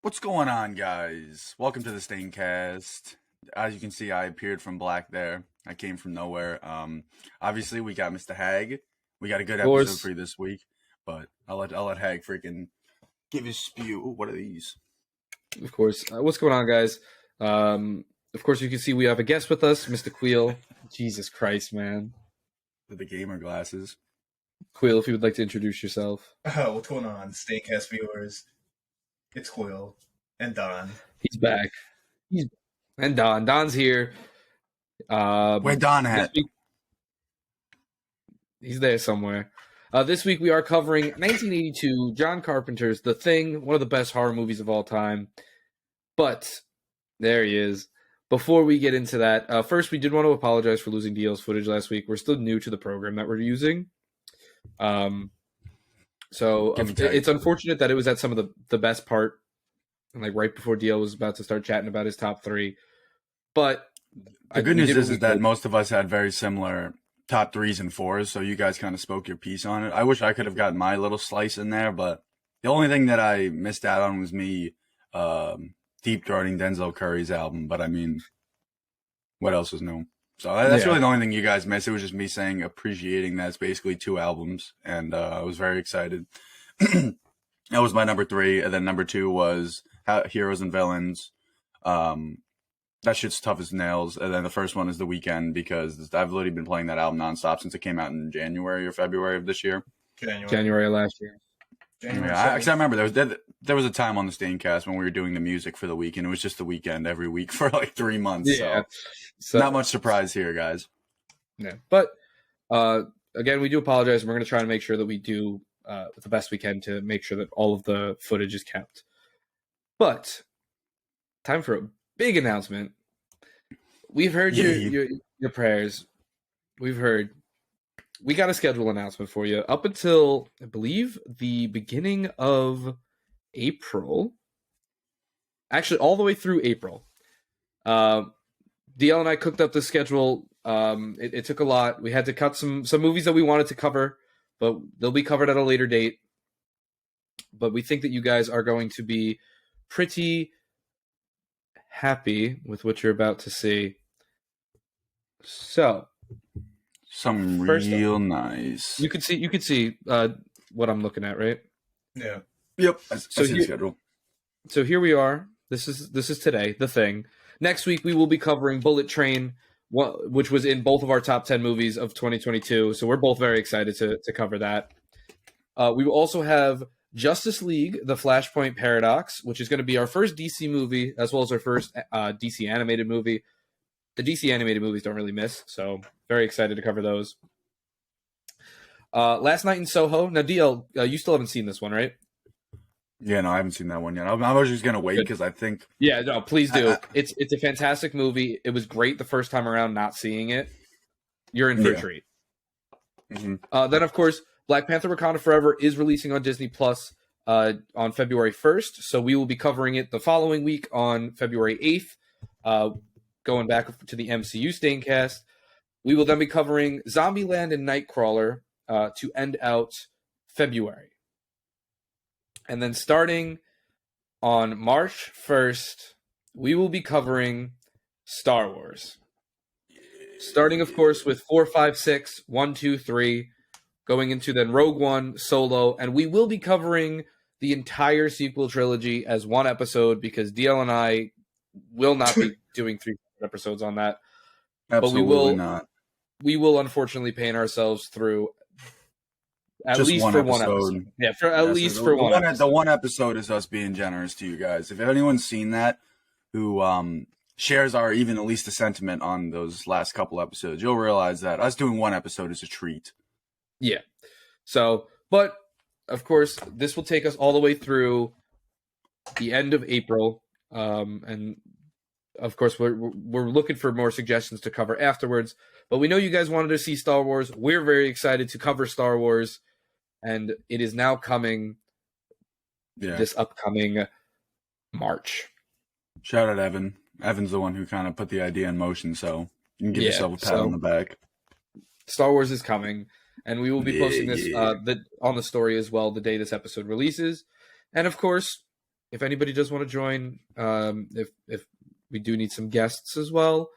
What's going on, guys? Welcome to the Staincast. As you can see, I appeared from black there. I came from nowhere. Obviously, we got Mr. Hag. We got a good episode for you this week, but I'll let Hag freaking give his spew. What are these? Of course. What's going on, guys? Of course, you can see we have a guest with us, Mr. Queel. Jesus Christ, man. With the gamer glasses. Queel, if you would like to introduce yourself. Oh, what's going on, Staincast viewers? It's Quill and Don. He's back. And Don's here. Where Don at? He's there somewhere. This week we are covering 1982, John Carpenter's The Thing, one of the best horror movies of all time. But there he is. Before we get into that, first we did want to apologize for losing DL's footage last week. We're still new to the program that we're using. So it's unfortunate that it was at some of the best part, like right before DL was about to start chatting about his top three. But the good news is that most of us had very similar top threes and fours, so you guys kind of spoke your piece on it. I wish I could have gotten my little slice in there, but the only thing that I missed out on was me deep throating Denzel Curry's album. But I mean, what else was new? So that's really the only thing you guys missed. It was just me saying appreciating that it's basically two albums, and I was very excited. That was my number three, and then number two was Heroes and Villains. That shit's tough as nails. And then the first one is The Weeknd, because I've literally been playing that album nonstop since it came out in January or February of this year. January last year. I remember there was a time on the Staincast when we were doing the music for The Weeknd. It was just The Weeknd every week for like 3 months. Yeah. So not much surprise here, guys. Yeah. But again, we do apologize, and we're going to try to make sure that we do the best we can to make sure that all of the footage is kept. But time for a big announcement. We've heard your prayers. We've heard. We got a schedule announcement for you up until, I believe, the beginning of April. Actually, all the way through April. DL and I cooked up the schedule. It took a lot. We had to cut some movies that we wanted to cover, but they'll be covered at a later date. But we think that you guys are going to be pretty happy with what you're about to see. So, some real nice. You could see what I'm looking at, right? Yeah. Yep. I see the schedule. So here we are. This is today, The Thing. Next week we will be covering Bullet Train, which was in both of our top 10 movies of 2022. So we're both very excited to cover that. We will also have Justice League, The Flashpoint Paradox, which is going to be our first DC movie, as well as our first DC animated movie. The DC animated movies don't really miss, so very excited to cover those. Last Night in Soho. Now, DL, you still haven't seen this one, right? Yeah, no, I haven't seen that one yet. I was just going to wait because I think... Yeah, no, please do. It's a fantastic movie. It was great the first time around not seeing it. You're in for a treat. Mm-hmm. Then, of course, Black Panther Wakanda Forever is releasing on Disney Plus on February 1st, so we will be covering it the following week on February 8th, going back to the MCU Staincast. We will then be covering Zombieland and Nightcrawler to end out February. And then starting on March 1st, we will be covering Star Wars. Starting, of course, with 4, 5, 6, 1, 2, 3, going into then Rogue One, Solo, and we will be covering the entire sequel trilogy as one episode because DL and I will not be doing 3 episodes on that. Absolutely not. We will unfortunately paint ourselves through at just least for one episode. Yeah, for one episode. The one episode is us being generous to you guys. If anyone's seen that, who shares our even at least a sentiment on those last couple episodes, you'll realize that us doing one episode is a treat. Yeah. So, but of course, this will take us all the way through the end of April, and of course, we're looking for more suggestions to cover afterwards. But we know you guys wanted to see Star Wars. We're very excited to cover Star Wars, and it is now coming this upcoming March. Shout out Evan. Evan's the one who kind of put the idea in motion, so you can give yourself a pat on the back. Star Wars is coming, and we will be posting this on the story as well the day this episode releases. And of course, if anybody does want to join, if we do need some guests as well,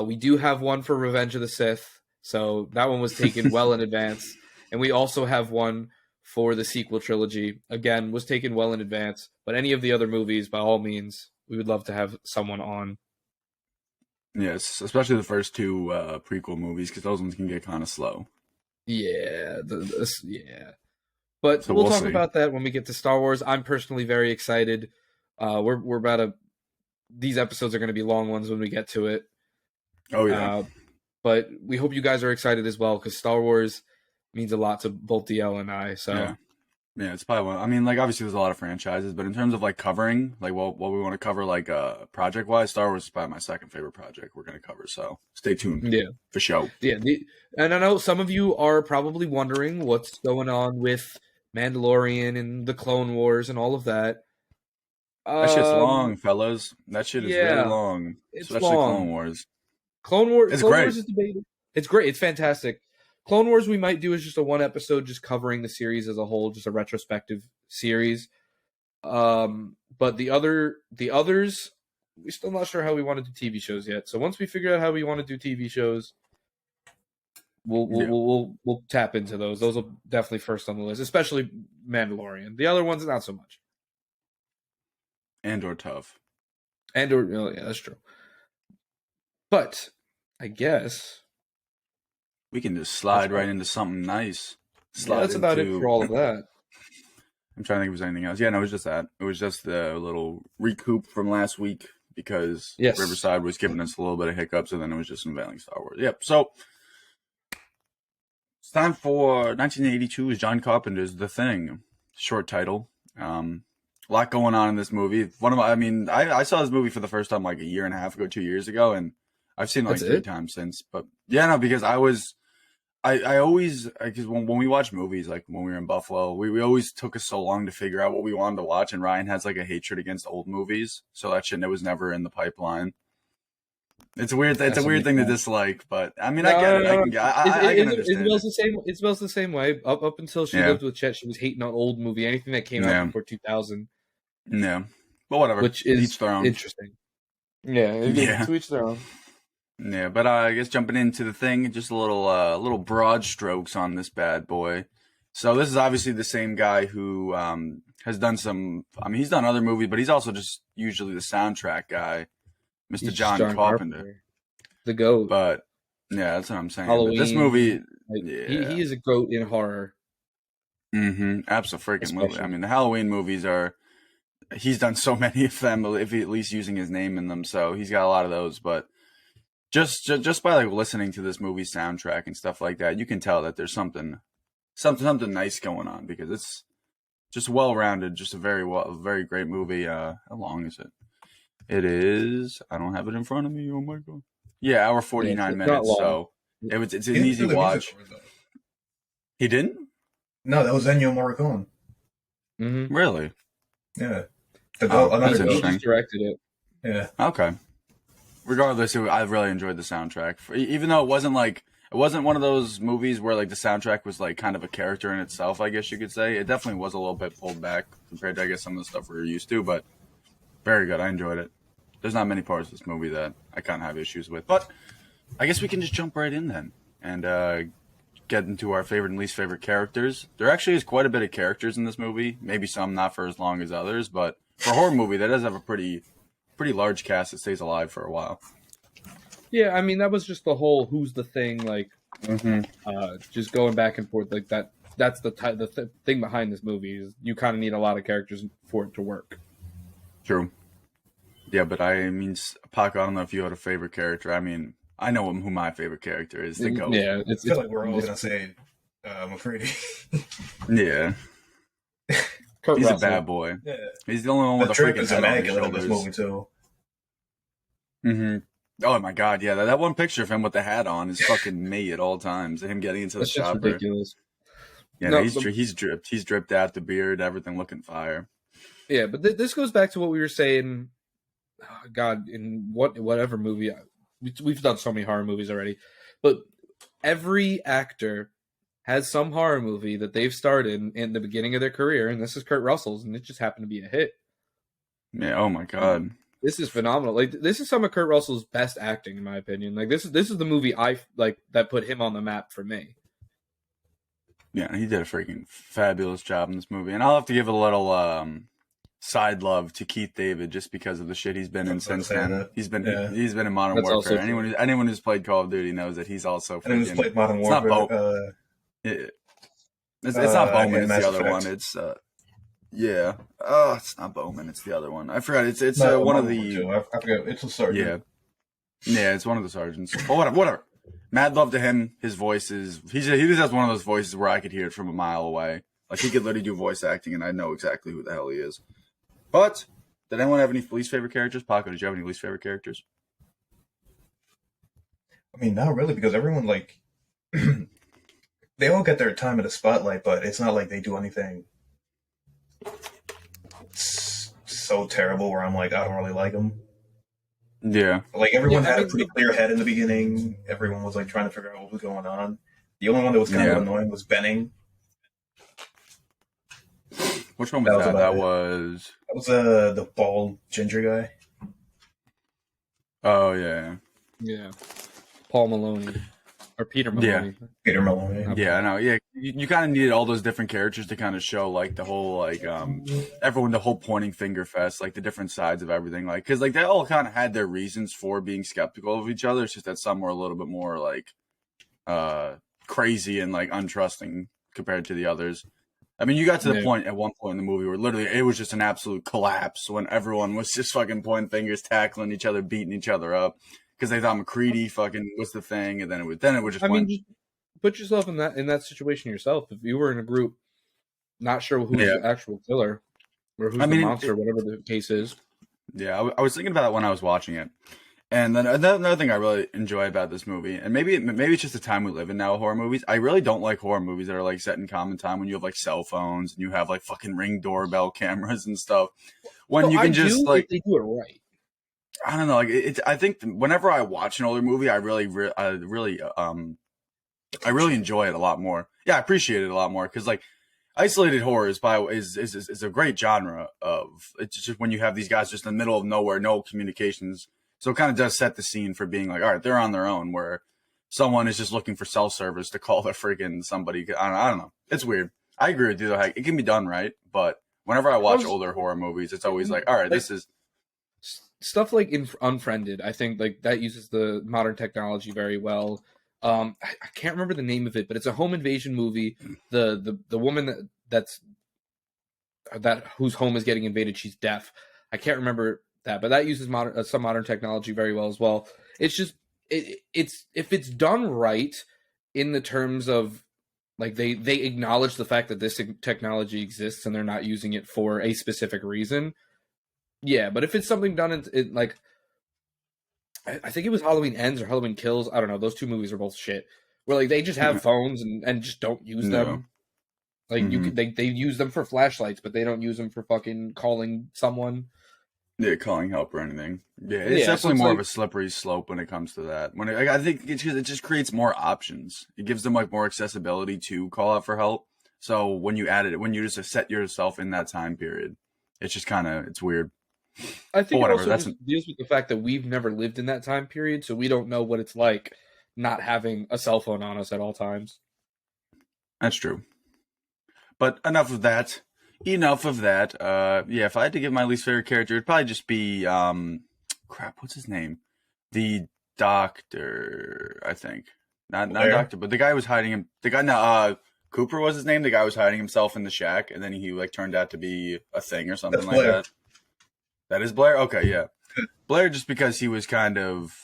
we do have one for Revenge of the Sith, so that one was taken well in advance, and we also have one for the sequel trilogy. Again, was taken well in advance, but any of the other movies, by all means, we would love to have someone on. Yes, especially the first two prequel movies, because those ones can get kind of slow. Yeah, yeah. But So we'll we'll talk see. about that when we get to Star Wars. I'm personally very excited. We're about to. These episodes are going to be long ones when we get to it. Oh yeah. But we hope you guys are excited as well, because Star Wars means a lot to both DL and I. So yeah, it's probably one. I mean, like obviously there's a lot of franchises, but in terms of like covering, like what we want to cover, like project wise, Star Wars is probably my second favorite project we're going to cover. So stay tuned. Yeah, for show. Yeah, and I know some of you are probably wondering what's going on with Mandalorian and the Clone Wars and all of that. That shit's long, fellas. That shit is really long, it's especially long. Clone Wars. Clone Wars great. is debated. It's great. It's fantastic. Clone Wars we might do is just a one episode, just covering the series as a whole, just a retrospective series. But the others, we're still not sure how we want to do TV shows yet. So once we figure out how we want to do TV shows, we'll tap into those. Those will definitely first on the list, especially Mandalorian. The other ones, not so much. Andor tough. Andor, oh, yeah, that's true. But I guess we can just slide right into something nice. That's about it for all of that. I'm trying to think if there's anything else. Yeah, no, it was just that. It was just a little recoup from last week because Riverside was giving us a little bit of hiccups, and then it was just unveiling Star Wars. Yep. So it's time for 1982's John Carpenter's The Thing. Short title. A lot going on in this movie. I saw this movie for the first time like a year and a half ago, 2 years ago, and I've seen it like three times since. But yeah, no, because I always, because when we watch movies, like when we were in Buffalo, we always took us so long to figure out what we wanted to watch. And Ryan has like a hatred against old movies. So that shit was never in the pipeline. It's a weird thing to dislike, but I mean, I get it. I can understand it smells the same way. Up until she lived with Chet, she was hating on old movie, anything that came out before 2000. Yeah. But whatever. Which is each their own. Interesting. Yeah. To each their own. Yeah, but I guess jumping into The Thing, just a little broad strokes on this bad boy. So this is obviously the same guy who has done he's done other movies, but he's also just usually the soundtrack guy, Mr. John Carpenter. The GOAT. But yeah, that's what I'm saying. Halloween, but this movie, he is a GOAT in horror. Mm-hmm. Absolutely. I mean, the Halloween movies he's done so many of them, if he at least using his name in them, so he's got a lot of those, but just by like listening to this movie soundtrack and stuff like that, you can tell that there's something nice going on because it's just well-rounded, just a very great movie. How long is it? It is, I don't have it in front of me. Oh my god. Yeah, hour 49 minutes. So it's an easy watch. He didn't? No, that was Ennio Morricone. Mm-hmm. Really? Yeah. He just directed it. Yeah. Okay. Regardless, I really enjoyed the soundtrack. Even though it wasn't one of those movies where like the soundtrack was like kind of a character in itself, I guess you could say. It definitely was a little bit pulled back compared to, I guess, some of the stuff we were used to, but very good. I enjoyed it. There's not many parts of this movie that I kind of have issues with, but I guess we can just jump right in then and get into our favorite and least favorite characters. There actually is quite a bit of characters in this movie. Maybe some not for as long as others, but for a horror movie, that does have a pretty large cast that stays alive for a while. Yeah, I mean, that was just the whole who's the thing, like, just going back and forth like that. That's the thing behind this movie is you kind of need a lot of characters for it to work. True. Yeah, but I mean, Pac, I don't know if you had a favorite character. I mean, I know who my favorite character is. The GOAT. Yeah, I feel like we're all going to say McCready. Yeah. Kurt He's Russell. A bad boy. Yeah. He's the only one with a freaking head on his shoulders. This movie too. Mm-hmm. Oh my god, yeah, that one picture of him with the hat on is fucking me at all times. Him getting into the chopper. That's ridiculous. Yeah, no, he's dripped. He's dripped out, the beard, everything looking fire. Yeah, but this goes back to what we were saying. Oh, God, in whatever movie we've done so many horror movies already, but every actor has some horror movie that they've started in the beginning of their career, and this is Kurt Russell's, and it just happened to be a hit. Yeah. Oh my god. This is phenomenal. Like this is some of Kurt Russell's best acting, in my opinion. Like this is the movie I like that put him on the map for me. Yeah, he did a freaking fabulous job in this movie, and I'll have to give a little side love to Keith David just because of the shit he's been in since then. He's been in Modern That's Warfare. also Anyone who's played Call of Duty knows that he's also. Anyone who's played Modern It's not Warfare. It's not Bowman. It's Mass the other Effect. one. It's yeah. Oh, it's not Bowman. It's the other one. I forgot. It's No, one of Modern the. Warfare 2. I forget. It's a sergeant. Yeah, it's one of the sergeants. But whatever. Mad love to him. His voice is he just has one of those voices where I could hear it from a mile away. Like he could literally do voice acting, and I know exactly who the hell he is. But did anyone have any least favorite characters? Paco, did you have any least favorite characters? I mean, not really, because everyone, like, they all get their time in the spotlight, but it's not like they do anything so terrible where I'm like, I don't really like them. Yeah. Like, everyone had a pretty clear head in the beginning. Everyone was, like, trying to figure out what was going on. The only one that was kind of annoying was Benning. Which one was that? That was the bald ginger guy. Oh, yeah. Yeah. Paul Maloney. Or Peter Maloney. Yeah. Peter Maloney. Yeah, I know. Yeah, you kind of needed all those different characters to kind of show, like, the whole, like, everyone, the whole pointing finger fest, like, the different sides of everything. Like, because, like, they all kind of had their reasons for being skeptical of each other. It's just that some were a little bit more, like, crazy and, like, untrusting compared to the others. I mean, you got to the point at one point in the movie where literally it was just an absolute collapse when everyone was just fucking pointing fingers, tackling each other, beating each other up because they thought McCready fucking was the thing, and then it would just. I mean, just put yourself in that situation yourself. If you were in a group, not sure who's the actual killer or who's the monster, whatever the case is. Yeah, I was thinking about it when I was watching it. And then another thing I really enjoy about this movie, and maybe it's just the time we live in now with horror movies. I really don't like horror movies that are like set in common time when you have like cell phones and you have like fucking Ring doorbell cameras and stuff. When you can just like they do it right. I don't know, like I think whenever I watch an older movie, I really enjoy it a lot more. Yeah, I appreciate it a lot more because like isolated horror is a great genre of it's just when you have these guys just in the middle of nowhere, no communications. So it kind of does set the scene for being like, all right, they're on their own, where someone is just looking for cell service to call their freaking somebody. I don't know. It's weird. I agree with you, though. It can be done right. But whenever I watch older horror movies, it's always like, all right, this is... Stuff like Unfriended, I think like that uses the modern technology very well. I can't remember the name of it, but it's a home invasion movie. The woman whose home is getting invaded, she's deaf. I can't remember that, but that uses some modern technology very well as well. It's just it's if it's done right in the terms of like they acknowledge the fact that this technology exists and they're not using it for a specific reason. Yeah, but if it's something done in like I think it was Halloween Ends or Halloween Kills, I don't know, those two movies are both shit. Where like they just have phones and just don't use them. Like they use them for flashlights, but they don't use them for fucking calling someone. Yeah, calling help or anything. Yeah, it's definitely more of a slippery slope when it comes to that. I think it just creates more options. It gives them like more accessibility to call out for help. So when you just set yourself in that time period, it's just it's weird. I think it also just deals with the fact that we've never lived in that time period, so we don't know what it's like not having a cell phone on us at all times. That's true. But enough of that. Yeah, if I had to give my least favorite character, it'd probably just be what's his name? The doctor, I think. Not doctor, but the guy who was hiding him. The guy Cooper was his name. The guy was hiding himself in the shack, and then he like turned out to be a thing or something like that. That is Blair? Okay, yeah. Blair, just because he was kind of,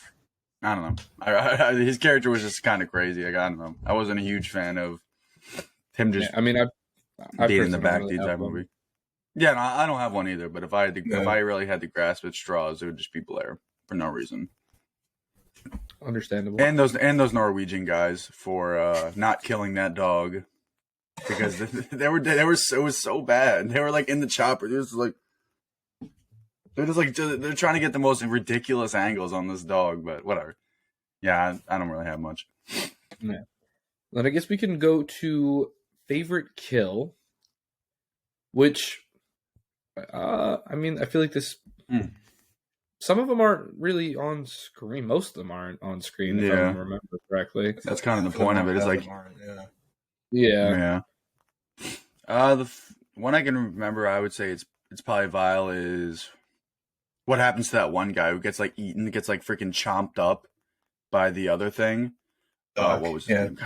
I don't know. His character was just kind of crazy. Like, I don't know. I wasn't a huge fan of him just being in the backseat type movie. Yeah, no, I don't have one either, but if I really had to grasp at straws, it would just be Blair for no reason. Understandable. And those Norwegian guys for not killing that dog. Because it was so bad. They were like in the chopper. They're trying to get the most ridiculous angles on this dog, but whatever. Yeah, I don't really have much. Yeah. Then I guess we can go to favorite kill, which I mean, I feel like this. Mm. Some of them aren't really on screen. Most of them aren't on screen, if I Yeah. remember correctly. That's kind of the point of it. It's like, Yeah. the one I can remember, I would say it's probably vile is what happens to that one guy who gets like eaten, gets like freaking chomped up by the other thing. What was his name?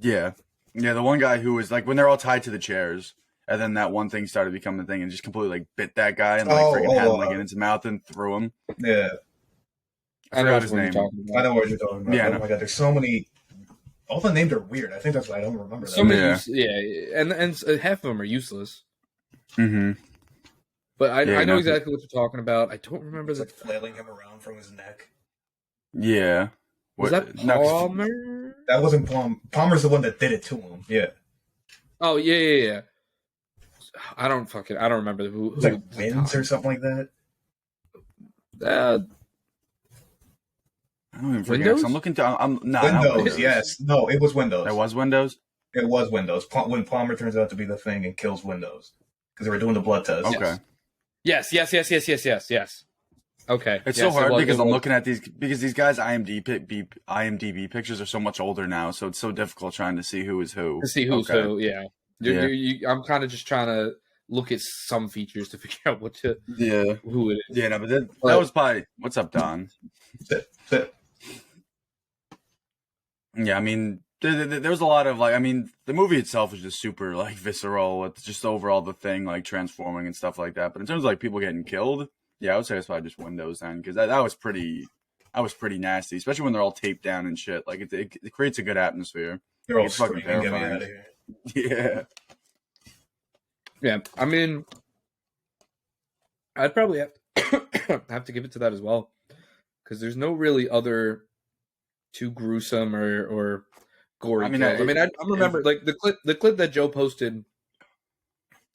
Yeah, the one guy who was like when they're all tied to the chairs, and then that one thing started becoming the thing and just completely like bit that guy and like freaking had him like in its mouth and threw him. Yeah, I forgot his name. I know what you're talking about. Yeah, oh my god, there's so many. All the names are weird. I think that's why I don't remember them. So many, and half of them are useless. Mm-hmm. But I know exactly what you're talking about. I don't remember like flailing him around from his neck. Yeah. Was that Palmer? That wasn't Palmer. Palmer's the one that did it to him. Yeah. Oh yeah. I don't remember who. Like Wins or something like that. I don't even Windows? I'm looking to. Windows. Yes. No, it was Windows. It was Windows. It was Windows. When Palmer turns out to be the thing and kills Windows because they were doing the blood test. Okay. Yes. Okay. It's so hard because I'm looking at these guys' IMDb pictures are so much older now, so it's so difficult trying to see who is who. To see who's who, yeah. I'm kind of just trying to look at some features to figure out who it is. Yeah, no, but that was probably what's up, Don. Yeah, I mean, there was a lot of like, I mean, the movie itself is just super like visceral with just overall the thing like transforming and stuff like that. But in terms of like people getting killed, yeah, I would say it's probably just Windows then because that was pretty nasty, especially when they're all taped down and shit. Like it creates a good atmosphere. They're all it's fucking terrifying. Yeah. Yeah, I mean, I'd probably have to give it to that as well because there's no really other too gruesome or gory. I remember like the clip that Joe posted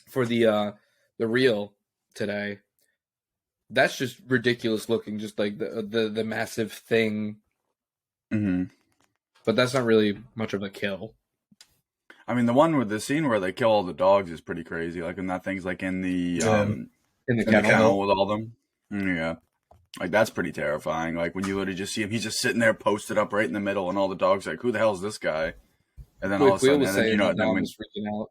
for the reel today. That's just ridiculous looking, just like the massive thing. Mm-hmm. But that's not really much of a kill. I mean, the one with the scene where they kill all the dogs is pretty crazy. Like when that thing's like in the kennel with all them. Yeah. Like that's pretty terrifying. Like when you literally just see him, he's just sitting there posted up right in the middle, and all the dogs are like, who the hell is this guy? And then all of a sudden, freaking out.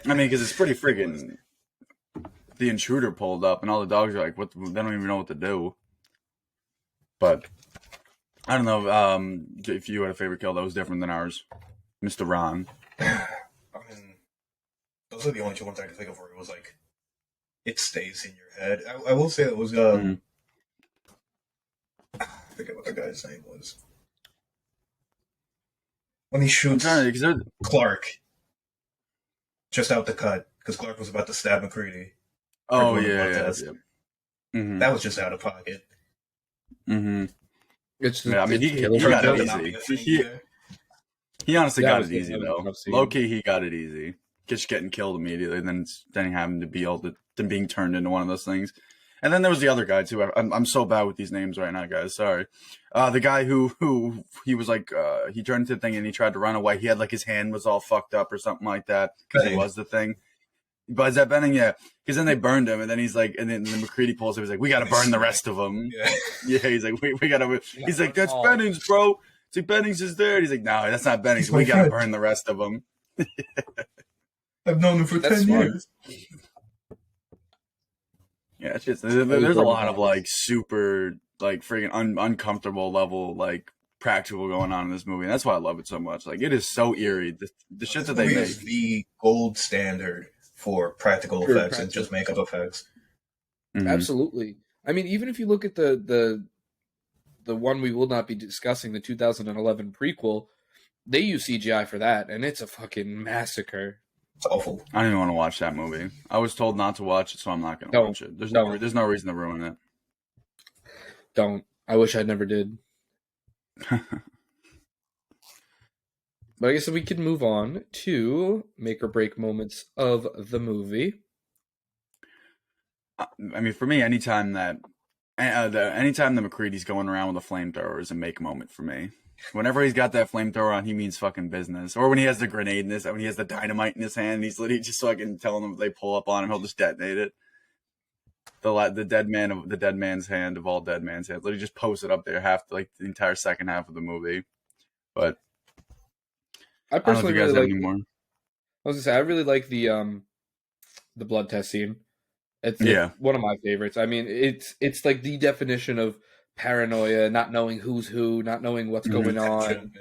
I mean, because it's pretty friggin'. The intruder pulled up, and all the dogs are like, "What?" They don't even know what to do. But I don't know if you had a favorite kill that was different than ours, Mr. Ron. I mean, those are the only two ones I can think of where it was like, it stays in your head. I will say it was I forget what the guy's name was. When he shoots Clark just out the cut because Clark was about to stab McCready. Oh yeah. Mm-hmm. That was just out of pocket. Mm-hmm. I mean, he got it easy. He honestly got it easy though. Low key, he got it easy. Just getting killed immediately, then having to be then being turned into one of those things. And then there was the other guy too. I'm so bad with these names right now, guys. Sorry. The guy who he was like he turned into the thing and he tried to run away. He had like his hand was all fucked up or something like that because he was the thing. But is that Benning? Yeah. Because then they burned him, and then he's like, and then McCready pulls him. He's like, we got to burn the rest of them. Yeah. He's like, we got to. He's like, that's Bennings, bro. It's like Bennings is there. And he's like, no, that's not Bennings. We got to burn the rest of them. I've known him for 10 years. Yeah, it's just there's a lot of like super like freaking uncomfortable level like practical going on in this movie, and that's why I love it so much. Like it is so eerie. The shit that they make is the gold standard for practical effects and just makeup effects. Mm-hmm. Absolutely. I mean, even if you look at the one we will not be discussing, the 2011 prequel, they use CGI for that, and it's a fucking massacre. It's awful. I don't even want to watch that movie. I was told not to watch it, so I'm not going to watch it. There's no reason to ruin it. Don't. I wish I never did. But I guess we could move on to make or break moments of the movie. I mean, for me, anytime that McCready's going around with a flamethrower is a make moment for me. Whenever he's got that flamethrower on, he means fucking business. Or when he has the grenade in his, when he has the dynamite in his hand, and he's literally just fucking telling them if they pull up on him, he'll just detonate it. The dead man's hand of all dead man's hands. Literally just post it up there the entire second half of the movie. But I personally I don't know if you guys really have like. any more. I was gonna say I really like the blood test scene. It's one of my favorites. I mean, it's like the definition of paranoia, not knowing who's who, not knowing what's going on.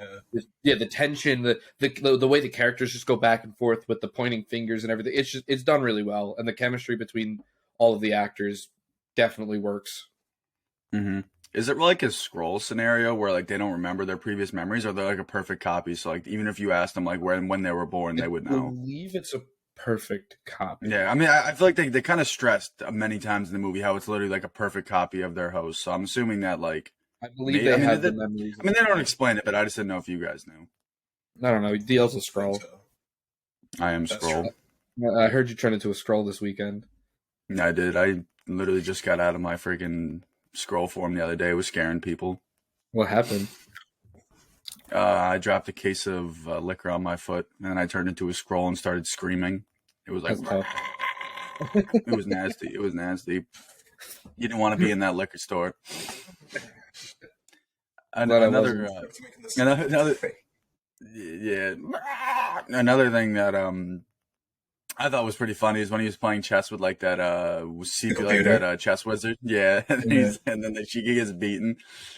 The tension, the way the characters just go back and forth with the pointing fingers and everything. It's done really well, and the chemistry between all of the actors definitely works. Mm-hmm. Is it like a scroll scenario where like they don't remember their previous memories, or they're like a perfect copy? So like even if you asked them like when they were born, they would know. I believe it's a perfect copy. Yeah, I mean, I feel like they kind of stressed many times in the movie how it's literally like a perfect copy of their host. So I'm assuming that like I believe they have the memories. I mean, they don't explain it, but I just didn't know if you guys knew. I don't know. DL's a scroll. I am Scroll. I heard you turn into a scroll this weekend. I did. I literally just got out of my freaking scroll form the other day. It was scaring people. What happened? I dropped a case of liquor on my foot, and I turned into a scroll and started screaming. It was like, it was nasty. It was nasty. You didn't want to be in that liquor store. Another thing that I thought was pretty funny is when he was playing chess with like that chess wizard. Yeah, and then she gets beaten,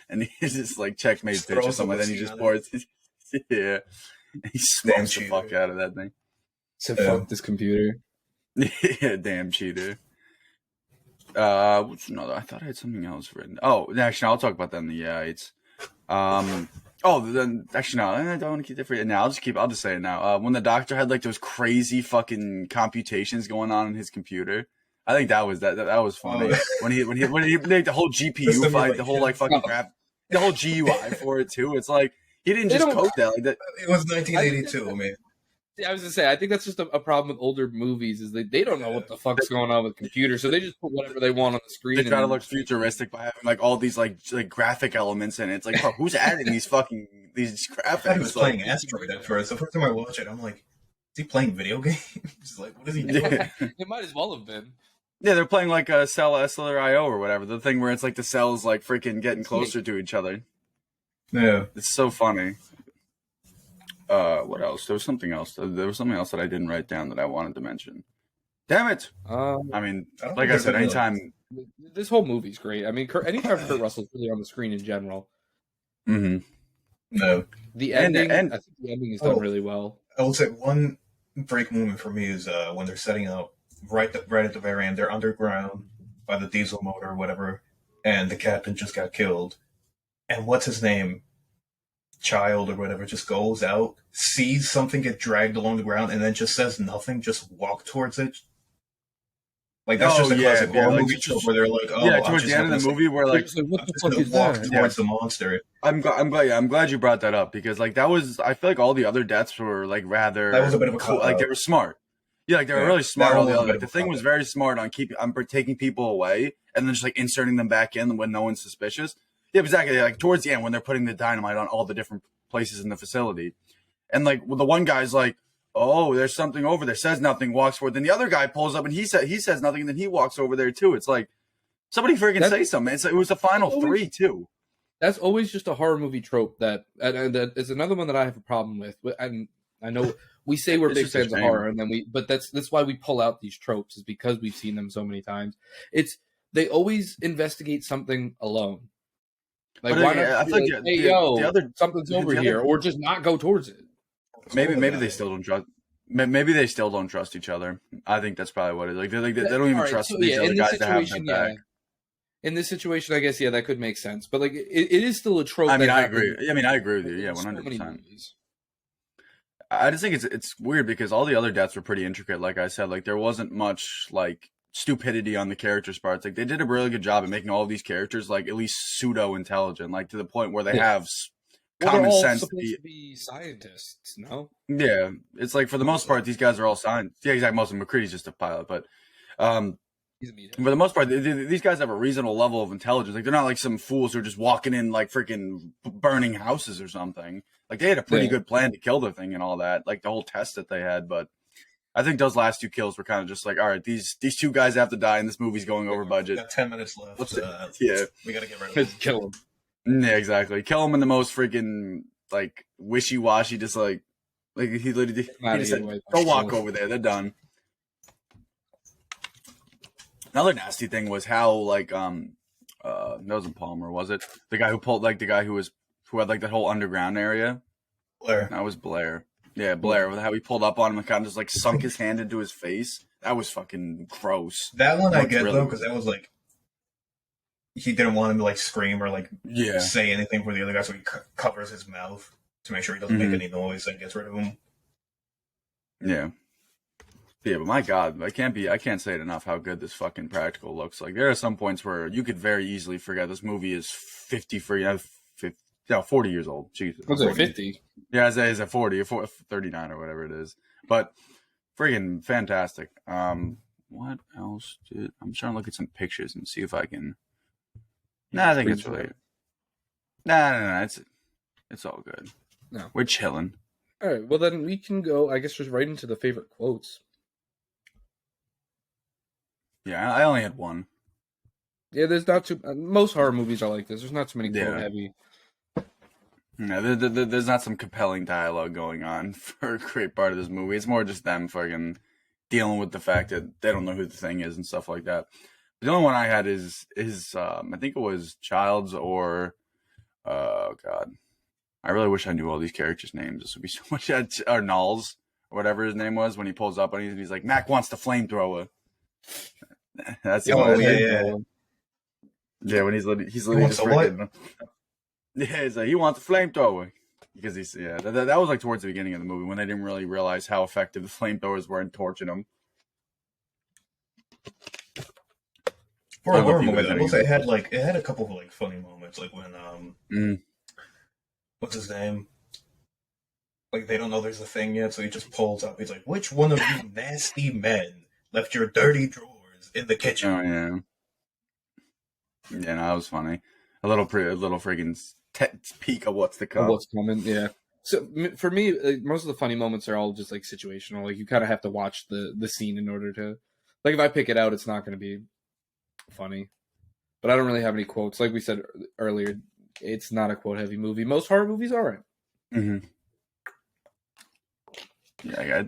and he's just like checkmate bitch or something. Then he just boards. Yeah, he smokes the fuck out of that thing. So fuck this computer. Yeah, damn cheater. What's another? I thought I had something else written. Oh, actually, I'll talk about that in the it's. Then actually no, I don't want to keep it for you. Now I'll just say it now. When the doctor had like those crazy fucking computations going on in his computer, I think that was funny. When he made the whole GPU fight, the whole like fucking crap, the whole GUI for it too. It's like he didn't just code that like that. It was 1982, man. I was gonna say, I think that's just a problem with older movies is they don't know what the fuck's going on with computers, so they just put whatever they want on the screen. They try to look futuristic by having like all these like graphic elements in it. It's like, bro, who's adding these graphics? I was playing Asteroid at first. The first time I watched it, I'm like, is he playing video games? Like, what is he doing? It might as well have been. Yeah, they're playing like a Cell SLR.io or whatever. The thing where it's like the cells like freaking getting closer to each other. Yeah, it's so funny. What else? There was something else. There was something else that I didn't write down that I wanted to mention. Damn it! I mean, like I said, anytime. This whole movie's great. I mean, anytime Kurt Russell's really on the screen in general. Mm-hmm. No. The ending, I think the ending is done really well. I will say one break moment for me is when they're setting up right at the very end. They're underground by the diesel motor or whatever, and the captain just got killed. And what's his name? Child or whatever just goes out, sees something get dragged along the ground, and then just says nothing, just walk towards it. Like that's just a classic horror movie trope where they're like, towards the end of the movie where like what the fuck is walk that? towards the monster. I'm glad you brought that up because like that was I feel like all the other deaths were like rather that was a bit of a cool, like they were smart. Yeah, like they were really smart. All the other the thing was very smart on taking people away and then just like inserting them back in when no one's suspicious. Yeah, exactly. Like towards the end when they're putting the dynamite on all the different places in the facility. And like the one guy's like, oh, there's something over there, says nothing, walks forward. Then the other guy pulls up and he says nothing, and then he walks over there too. It's like somebody freaking say something. It was the final three too. That's always just a horror movie trope that is another one that I have a problem with. And I know we say we're big fans of horror, and then but that's why we pull out these tropes is because we've seen them so many times. They always investigate something alone. Like, why not? I feel like something's over here, or just not go towards it. Maybe they still don't trust. Maybe they still don't trust each other. I think that's probably what it is. Like they don't even trust these other guys to have them back. In this situation, I guess that could make sense. But like it is still a trope. I mean, I agree. I agree with you. Yeah, 100%. I just think it's weird because all the other deaths were pretty intricate. Like I said, like there wasn't much like stupidity on the characters' parts. Like they did a really good job at making all of these characters like at least pseudo intelligent, like to the point where they have common sense. Supposed to be scientists, no? Yeah, it's like for the most part, these guys are all scientists. Yeah, exactly. Most of McCready's just a pilot, but He's a meathead. For the most part, these guys have a reasonable level of intelligence. Like, they're not like some fools who are just walking in like freaking burning houses or something. Like, they had a pretty good plan to kill the thing and all that. Like, the whole test that they had. But I think those last 2 kills were kind of just like, all right, these 2 guys have to die, and this movie's going over budget. We got 10 minutes left. Yeah, we gotta get rid of them. Kill him. Yeah, exactly. Kill him in the most freaking like wishy-washy, just like he literally he just said, go walk over there. They're done. Another nasty thing was how like that wasn't Palmer, was it? The guy who pulled like the guy who had like that whole underground area. Blair. That was Blair. Yeah, Blair. With how he pulled up on him and kind of just like sunk his hand into his face. That was fucking gross. That one I get really, though, because that was like he didn't want him to like scream or like say anything for the other guy, so he covers his mouth to make sure he doesn't make any noise and gets rid of him. Yeah. Yeah, but my God, I can't say it enough how good this fucking practical looks. Like, there are some points where you could very easily forget this movie is 40 years old. Jesus. Was it 50? Yeah, it's a 40, 39 or whatever it is. But friggin' fantastic. What else I'm trying to look at some pictures and see if I can. Nah, I think it's really. Nah, it's all good. No, we're chilling. All right, well then we can go, I guess, just right into the favorite quotes. Yeah, I only had one. Yeah, there's not too. Most horror movies are like this. There's not too many quote heavy. No, there's not some compelling dialogue going on for a great part of this movie. It's more just them fucking dealing with the fact that they don't know who the thing is and stuff like that. The only one I had is I think it was Childs or oh God, I really wish I knew all these characters' names. This would be so much. Or Knowles or whatever his name was when he pulls up and he's like, Mac wants the flamethrower. That's the one. Yeah, when he's literally just freaking. Yeah, he's like, he wants the flamethrower because that was like towards the beginning of the movie when they didn't really realize how effective the flamethrowers were in torching them. For a horror movie, I will say it had a couple of like funny moments, like when what's his name? Like they don't know there's a thing yet, so he just pulls up. He's like, "Which one of you nasty men left your dirty drawers in the kitchen?" Oh yeah, yeah, no, that was funny. A little friggin' peek of what's to come. What's coming? Yeah. So for me, most of the funny moments are all just like situational. Like you kind of have to watch the scene in order to, like, if I pick it out, it's not going to be funny. But I don't really have any quotes. Like we said earlier, it's not a quote heavy movie. Most horror movies are. Mm-hmm. Yeah,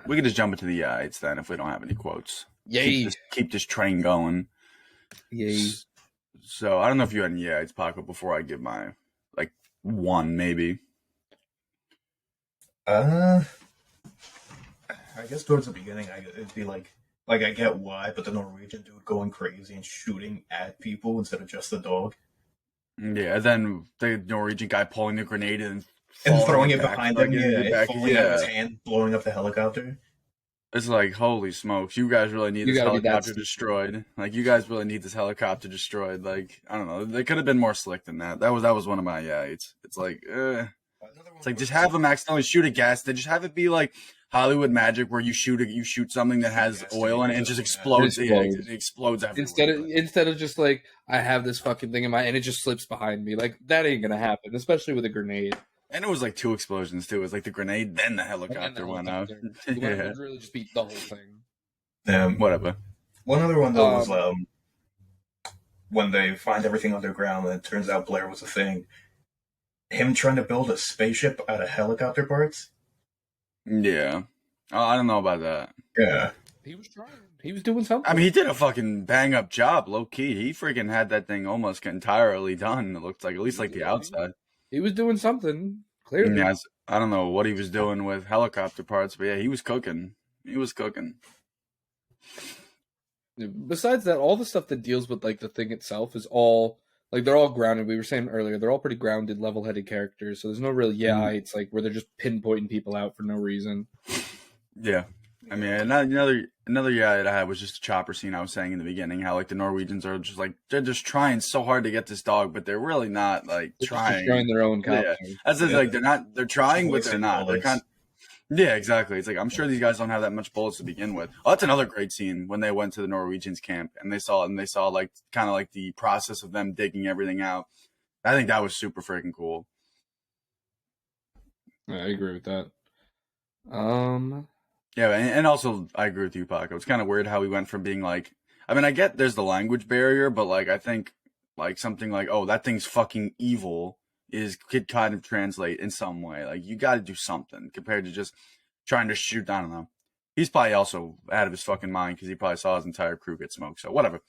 we can just jump into the yites then if we don't have any quotes. Yay! Keep this train going. Yay! So I don't know if you had any yites, Paco, before I give my like one maybe. I guess towards the beginning, it'd be like I get why, but the Norwegian dude going crazy and shooting at people instead of just the dog. Yeah, and then the Norwegian guy pulling the grenade and throwing it behind him. Yeah, falling out of his hand, blowing up the helicopter. It's like, holy smokes, you guys really need this helicopter destroyed. Like, you guys really need this helicopter destroyed. Like, I don't know. They could have been more slick than that. That was one of my it's like, it's like just have them accidentally shoot a gas. They just have it be like Hollywood magic where you shoot something that has oil in it and it just explodes. It explodes everywhere. Instead of just like, I have this fucking thing in my and it just slips behind me. Like, that ain't gonna happen, especially with a grenade. And it was like 2 explosions too. It was like the grenade, then the helicopter went out. It really just beat the whole thing. Whatever. One other one though was when they find everything underground and it turns out Blair was a thing. Him trying to build a spaceship out of helicopter parts. Yeah. Oh, I don't know about that. Yeah. He was trying. He was doing something. I mean, he did a fucking bang up job, low key. He freaking had that thing almost entirely done. It looked like, at least like the outside. He was doing something, clearly. Yeah, I don't know what he was doing with helicopter parts, but yeah, he was cooking. Besides that, all the stuff that deals with like the thing itself is all like they're all grounded. We were saying earlier, they're all pretty grounded, level-headed characters. So there's no real it's like where they're just pinpointing people out for no reason. Yeah. I mean, another that I had was just the chopper scene I was saying in the beginning, how like the Norwegians are just like, they're just trying so hard to get this dog, but they're really not like they're trying. Just destroying their own cops. Yeah. That's like they're trying, but they're not. Yeah, exactly. It's like I'm sure these guys don't have that much bullets to begin with. Oh, that's another great scene when they went to the Norwegians camp and they saw like kind of like the process of them digging everything out. I think that was super freaking cool. I agree with that. Yeah, and also I agree with you, Paco. It's kind of weird how we went from being like, I mean, I get there's the language barrier, but like I think like something like, oh, that thing's fucking evil could kind of translate in some way. Like you got to do something compared to just trying to shoot. I don't know. He's probably also out of his fucking mind because he probably saw his entire crew get smoked. So whatever.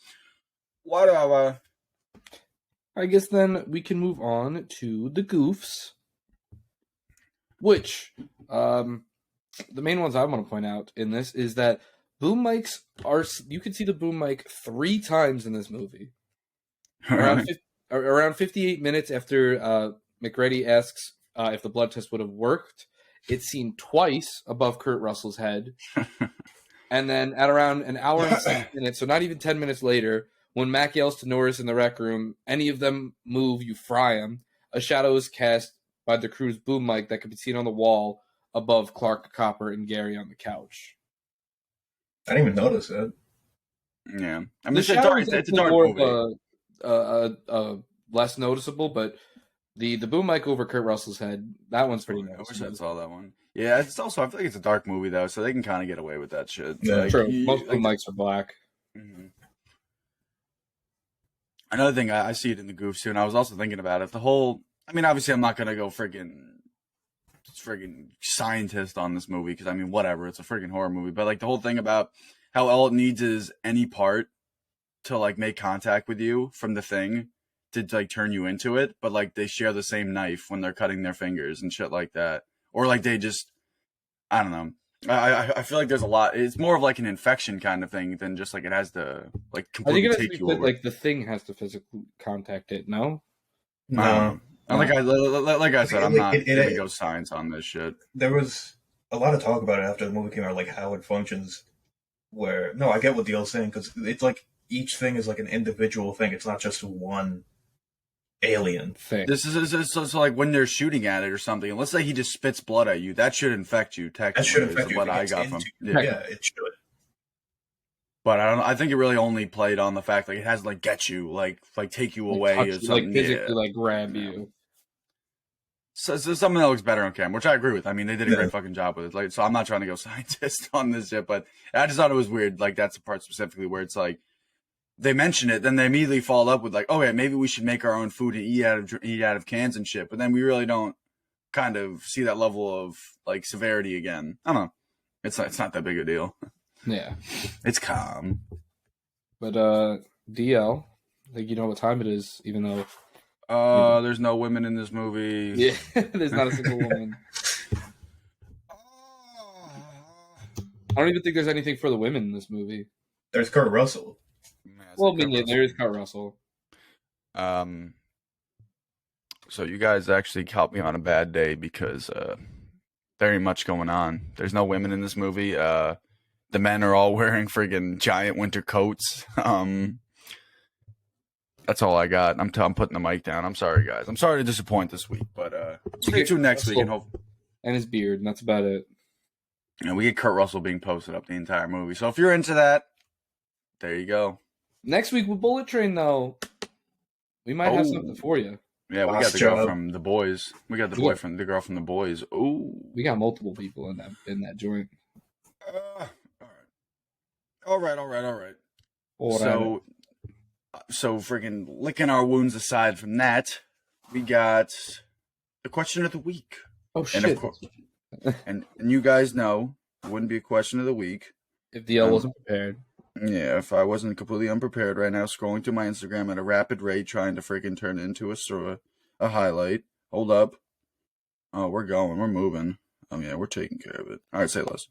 Whatever. I guess then we can move on to the goofs, which the main ones I want to point out in this is that boom mics you can see the boom mic 3 times in this movie. Around 58 minutes after McReady asks if the blood test would have worked, it's seen twice above Kurt Russell's head. And then at around an hour and 6 minutes, so not even 10 minutes later, when Mac yells to Norris in the rec room, any of them move, you fry them, a shadow is cast by the crew's boom mic that can be seen on the wall above Clark, Copper, and Gary on the couch. I didn't even notice it. Yeah. I mean, it's a dark movie. Less noticeable, but the boom mic over Kurt Russell's head, that one's pretty noticeable. I wish I saw that one. Yeah, it's also, I feel like it's a dark movie, though, so they can kind of get away with that shit. Yeah, like, true. Most boom mics are black. Mm-hmm. Another thing, I see it in the goofs, too, and I was also thinking about it. I mean, obviously, I'm not going to go friggin' scientist on this movie, because, I mean, whatever, it's a friggin' horror movie, but, like, the whole thing about how all it needs is any part to, like, make contact with you from the thing to, like, turn you into it, but, like, they share the same knife when they're cutting their fingers and shit like that. Or, like, they just, I don't know. I feel like there's a lot. It's more of like an infection kind of thing than just like it has to like completely take you over. Like the thing has to physically contact it. No. Like I said, I'm not gonna go science on this shit. There was a lot of talk about it after the movie came out, like how it functions. Where I get what Dale's saying because it's like each thing is like an individual thing. It's not just one alien thing. This is so like when they're shooting at it or something. Let's say he just spits blood at you. That should infect you. Technically, that should infect you. What I got from yeah, it should. But I don't. I think it really only played on the fact like it has to like get you, like take you away, or something, like physically, like grab you. So something that looks better on camera, which I agree with. I mean, they did a great fucking job with it. Like, so I'm not trying to go scientist on this shit, but I just thought it was weird. Like that's the part specifically where it's like. They mention it, then they immediately follow up with like, "Oh yeah, maybe we should make our own food and eat out of cans and shit." But then we really don't kind of see that level of like severity again. I don't know. It's not that big a deal. Yeah, it's calm. But DL, I think you know what time it is, even though there's no women in this movie. Yeah, there's not a single woman. I don't even think there's anything for the women in this movie. There's Kurt Russell. Well, I mean, yeah, there is Kurt Russell. So you guys actually caught me on a bad day because there ain't much going on. There's no women in this movie. The men are all wearing friggin' giant winter coats. That's all I got. I'm putting the mic down. I'm sorry, guys. I'm sorry to disappoint this week, but stay tuned next week and his beard, and that's about it. You know, we get Kurt Russell being posted up the entire movie. So if you're into that, there you go. Next week with Bullet Train, though, we might have something for you. Yeah, we got the girl from The Boys. We got the girl from The Boys. Oh, we got multiple people in that joint. All right. So freaking licking our wounds aside from that, we got the question of the week. Oh shit! And of course, and you guys know it wouldn't be a question of the week if DL wasn't prepared. Yeah, if I wasn't completely unprepared right now, scrolling through my Instagram at a rapid rate, trying to freaking turn it into a highlight. Hold up. Oh, we're moving. Oh yeah, we're taking care of it. All right, say less.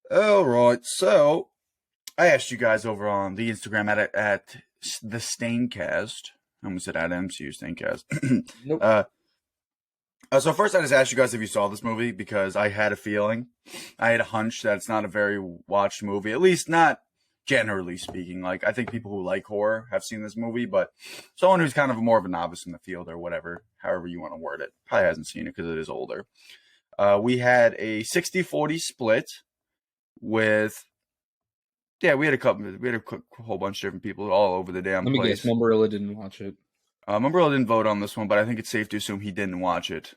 All right, so I asked you guys over on the Instagram at the Staincast. I almost said at MCU Staincast. Nope. So first, I just asked you guys if you saw this movie because I had a feeling, I had a hunch that it's not a very watched movie, at least not generally speaking. Like I think people who like horror have seen this movie, but someone who's kind of more of a novice in the field or whatever, however you want to word it, probably hasn't seen it because it is older. We had a 60-40 split with. Yeah, we had a whole bunch of different people all over the damn Let me place. guess, Mumbarilla didn't watch it. Mumbarilla didn't vote on this one, but I think it's safe to assume he didn't watch it.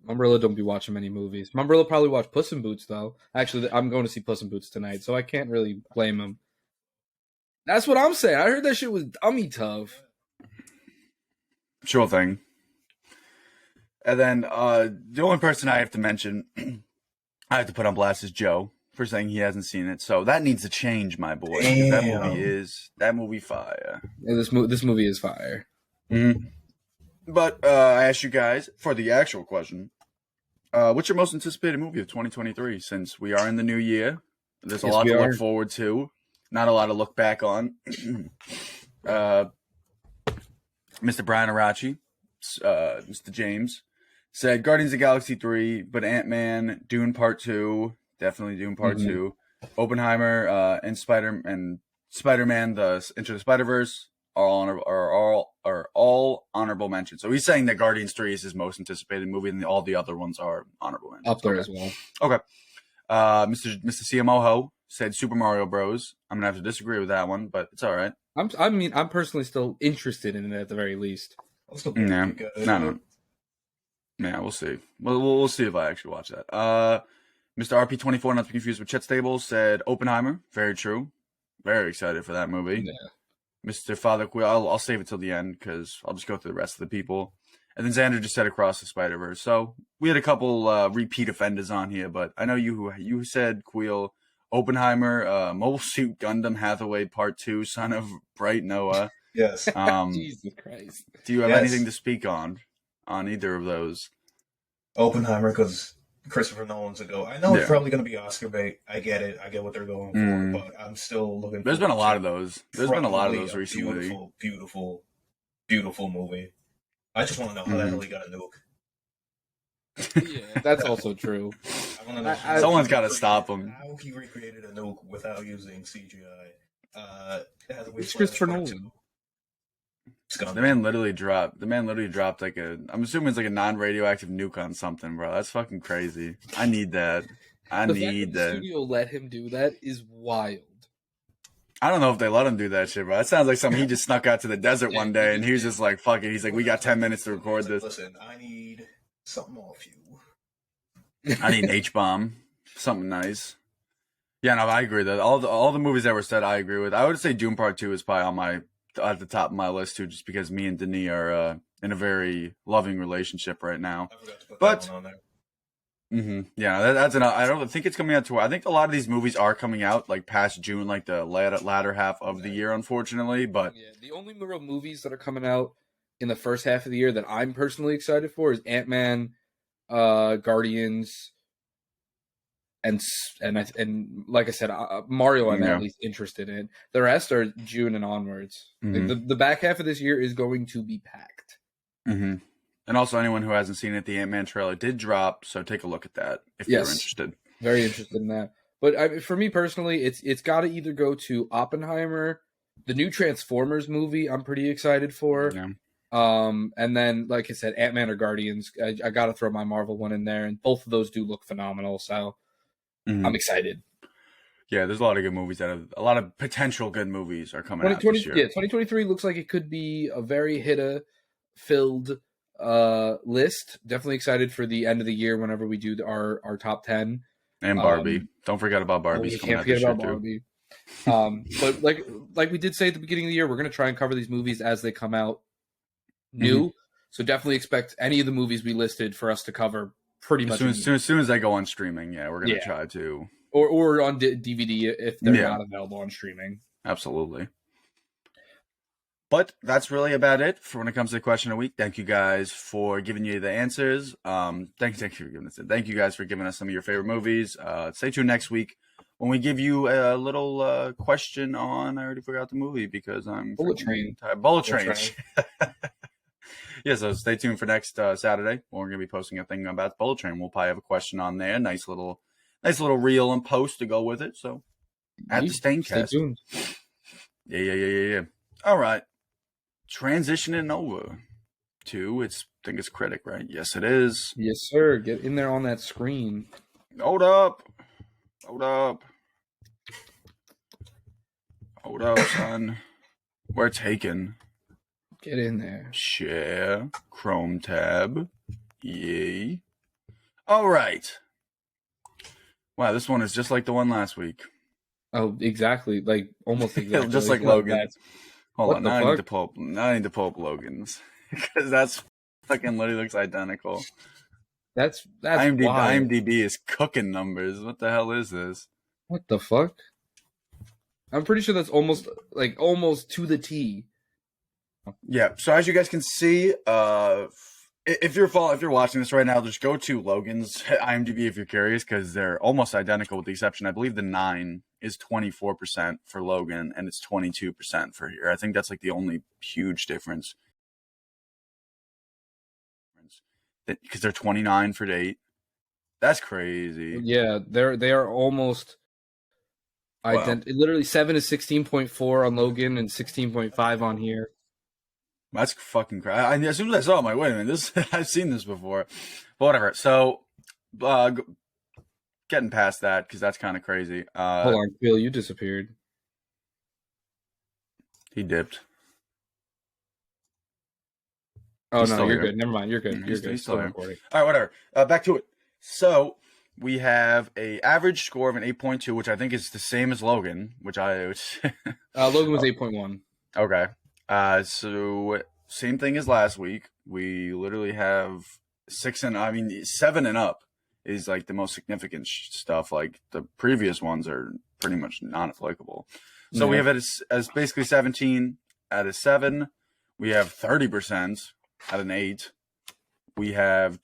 Mumbarilla don't be watching many movies. Mumbarilla probably watched Puss in Boots, though. Actually, I'm going to see Puss in Boots tonight, so I can't really blame him. That's what I'm saying. I heard that shit was dummy tough. Sure thing. And then the only person I have to mention, I have to put on blast is Joe for saying he hasn't seen it. So that needs to change, my boy. That movie fire. Yeah, this movie is fire. Mm-hmm. But I asked you guys for the actual question. What's your most anticipated movie of 2023? Since we are in the new year, there's a lot to look forward to. Not a lot to look back on. Mr. Brian Arachi, Mr. James, said Guardians of the Galaxy 3, but Ant-Man, Dune Part 2, definitely Dune Part 2, Oppenheimer, and Spider-Man, the Into the Spider-Verse are all honorable mentions. So he's saying that Guardians 3 is his most anticipated movie, and all the other ones are honorable mentions. Up there as well. Okay. Mr. CMO said Super Mario Bros. I'm gonna have to disagree with that one, but it's all right. I'm personally still interested in it at the very least. Yeah, no. Yeah, we'll see. We'll see if I actually watch that. Mr. RP24, not to be confused with Chet Stable, said Oppenheimer. Very true. Very excited for that movie. Yeah. Mr. Father Quill, I'll save it till the end because I'll just go through the rest of the people. And then Xander just said Across the Spider-Verse. So we had a couple repeat offenders on here, but I know you said Quill, Oppenheimer, Mobile Suit Gundam Hathaway Part 2, Son of Bright Noah. Yes. Jesus Christ. Do you have anything to speak on either of those? Oppenheimer, because Christopher Nolan's a go. I know it's probably going to be Oscar bait. I get it. I get what they're going for, but I'm still looking. There's been a lot of those. There's been a lot of those recently. Beautiful, beautiful, beautiful movie. I just want to know how the hell he got a nuke. Yeah, that's also true. I want to know someone's got to stop him. How he recreated a nuke without using CGI. It's Christopher Nolan. The man literally dropped like I'm assuming it's like a non-radioactive nuke on something, bro. That's fucking crazy. I need that. The studio let him do that is wild. I don't know if they let him do that shit, bro. That sounds like something he just snuck out to the desert one day and he was just like, fuck it. He's like, we got 10 minutes to record this. Listen, I need something off you. I need an H-bomb. Something nice. Yeah, no, I agree that all the movies that were said, I agree with. I would say Doom Part 2 is probably at the top of my list too, just because me and Denis are in a very loving relationship right now. I forgot to put that one on there. Yeah, that's enough. I don't think it's coming out I think a lot of these movies are coming out like past June, like the latter half of the year, unfortunately. But yeah, the only real movies that are coming out in the first half of the year that I'm personally excited for is Ant-Man, Guardians, and like I said, Mario. I'm at least interested in. The rest are June and onwards. Like the back half of this year is going to be packed. And also, anyone who hasn't seen it, the Ant-Man trailer did drop, so take a look at that if you're interested. Very interested in that. But for me personally, it's got to either go to Oppenheimer, the new Transformers movie. I'm pretty excited for. Yeah. And then, like I said, Ant-Man or Guardians. I got to throw my Marvel one in there, and both of those do look phenomenal. So I'm excited. Yeah, there's a lot of good movies a lot of potential good movies are coming out this year. Yeah, 2023 looks like it could be a very hitter-filled list. Definitely excited for the end of the year whenever we do our top 10. And Barbie. Don't forget about Barbie. We can't forget about Barbie. But like we did say at the beginning of the year, we're going to try and cover these movies as they come out new. So definitely expect any of the movies we listed for us to cover pretty much. As soon as they go on streaming, we're going to try to. Or on DVD if they're not available on streaming. Absolutely. But that's really about it for when it comes to the question of the week. Thank you guys for giving you the answers. Thank you guys for giving us some of your favorite movies. Stay tuned next week when we give you a little question on. I already forgot the movie because I'm Bullet Train. Bullet Train. Yeah, so stay tuned for next Saturday when we're gonna be posting a thing about Bullet Train. We'll probably have a question on there. Nice little reel and post to go with it. So at the Staincast. Stay tuned. Yeah. All right. Transitioning over 2. I think it's Critic, right? Yes, it is. Yes, sir. Get in there on that screen. Hold up, son. We're taking. Get in there. Share. Chrome tab. Yay. All right. Wow, this one is just like the one last week. Oh, exactly. Like, almost exactly. Just like Logan. Hold on, now I need to pull up Logan's. Because that's fucking literally looks identical. That's IMDb is cooking numbers. What the hell is this? What the fuck? I'm pretty sure that's almost to the T. Yeah. So as you guys can see, if you're watching this right now, just go to Logan's IMDb if you're curious, because they're almost identical with the exception. I believe the 9 is 24% for Logan and it's 22% for here. I think that's like the only huge difference. Because they're 29 for date. That's crazy. Yeah, they are almost identical. Literally 7 is 16.4 on Logan and 16.5 on here. That's fucking crazy. As soon as I saw it, I'm like, wait a minute, I've seen this before. But whatever. So, getting past that, because that's kind of crazy. Hold on, Phil, you disappeared. He dipped. Oh, no, you're good. Never mind. You're good. You're good. He's still recording. All right, whatever. Back to it. So, we have a average score of an 8.2, which I think is the same as Logan, Logan was 8.1. Okay. So same thing as last week. We literally have 7 and up is like the most significant stuff. Like the previous ones are pretty much non-applicable. So we have it as basically 17 at a 7. We have 30% at an 8. We have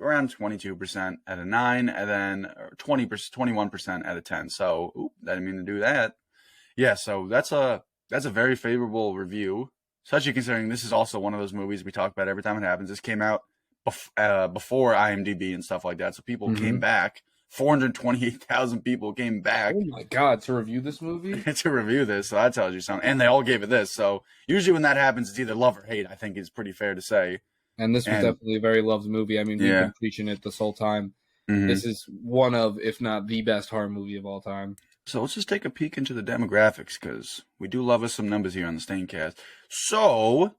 around 22% at a 9, and then 21% at a 10. So, I didn't mean to do that. Yeah, so that's a very favorable review, especially considering this is also one of those movies we talk about every time it happens. This came out before IMDb and stuff like that, so people came back. 428,000 people came back. Oh my god, to review this movie? To review this, so that tells you something. And they all gave it this, so usually when that happens, it's either love or hate, I think is pretty fair to say. And this was definitely a very loved movie. I mean, we've been preaching it this whole time. Mm-hmm. This is one of, if not the best horror movie of all time. So let's just take a peek into the demographics, because we do love us some numbers here on the Staincast. So,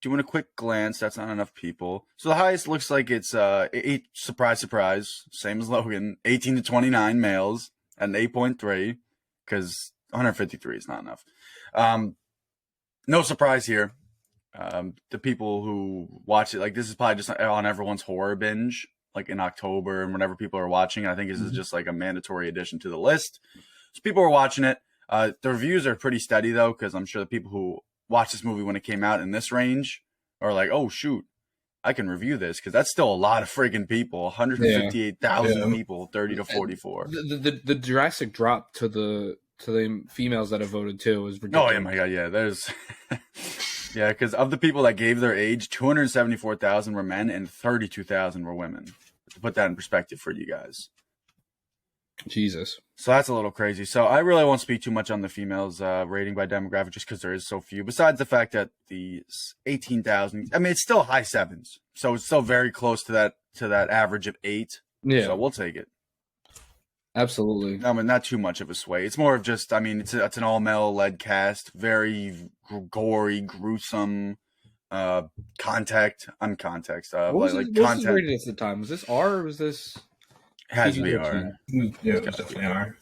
doing a quick glance, that's not enough people. So the highest looks like it's 8, surprise, same as Logan, 18 to 29 males at an 8.3, because 153 is not enough. No surprise here. The people who watch it, like this is probably just on everyone's horror binge, like in October and whenever people are watching. I think this is just like a mandatory addition to the list. So people are watching it. The reviews are pretty steady though, because I'm sure the people who watched this movie when it came out in this range are like, oh shoot, I can review this, because that's still a lot of friggin' people. 158,000 people, 30 to 44. The drastic drop to the females that have voted too is ridiculous. Oh yeah, my god, yeah. There's yeah, because of the people that gave their age, 274,000 were men and 32,000 were women. To put that in perspective for you guys. Jesus. So that's a little crazy. So I really won't speak too much on the females rating by demographic, just because there is so few. Besides the fact that the 18,000, I mean, it's still high 7s, so it's still very close to that average of 8. Yeah. So we'll take it. Absolutely. I mean, not too much of a sway. It's more of just, I mean, it's an all-male led cast, very gory, gruesome, context. What was this rated at the time? Was this R or was this? Has to be R. Yeah, it was definitely R.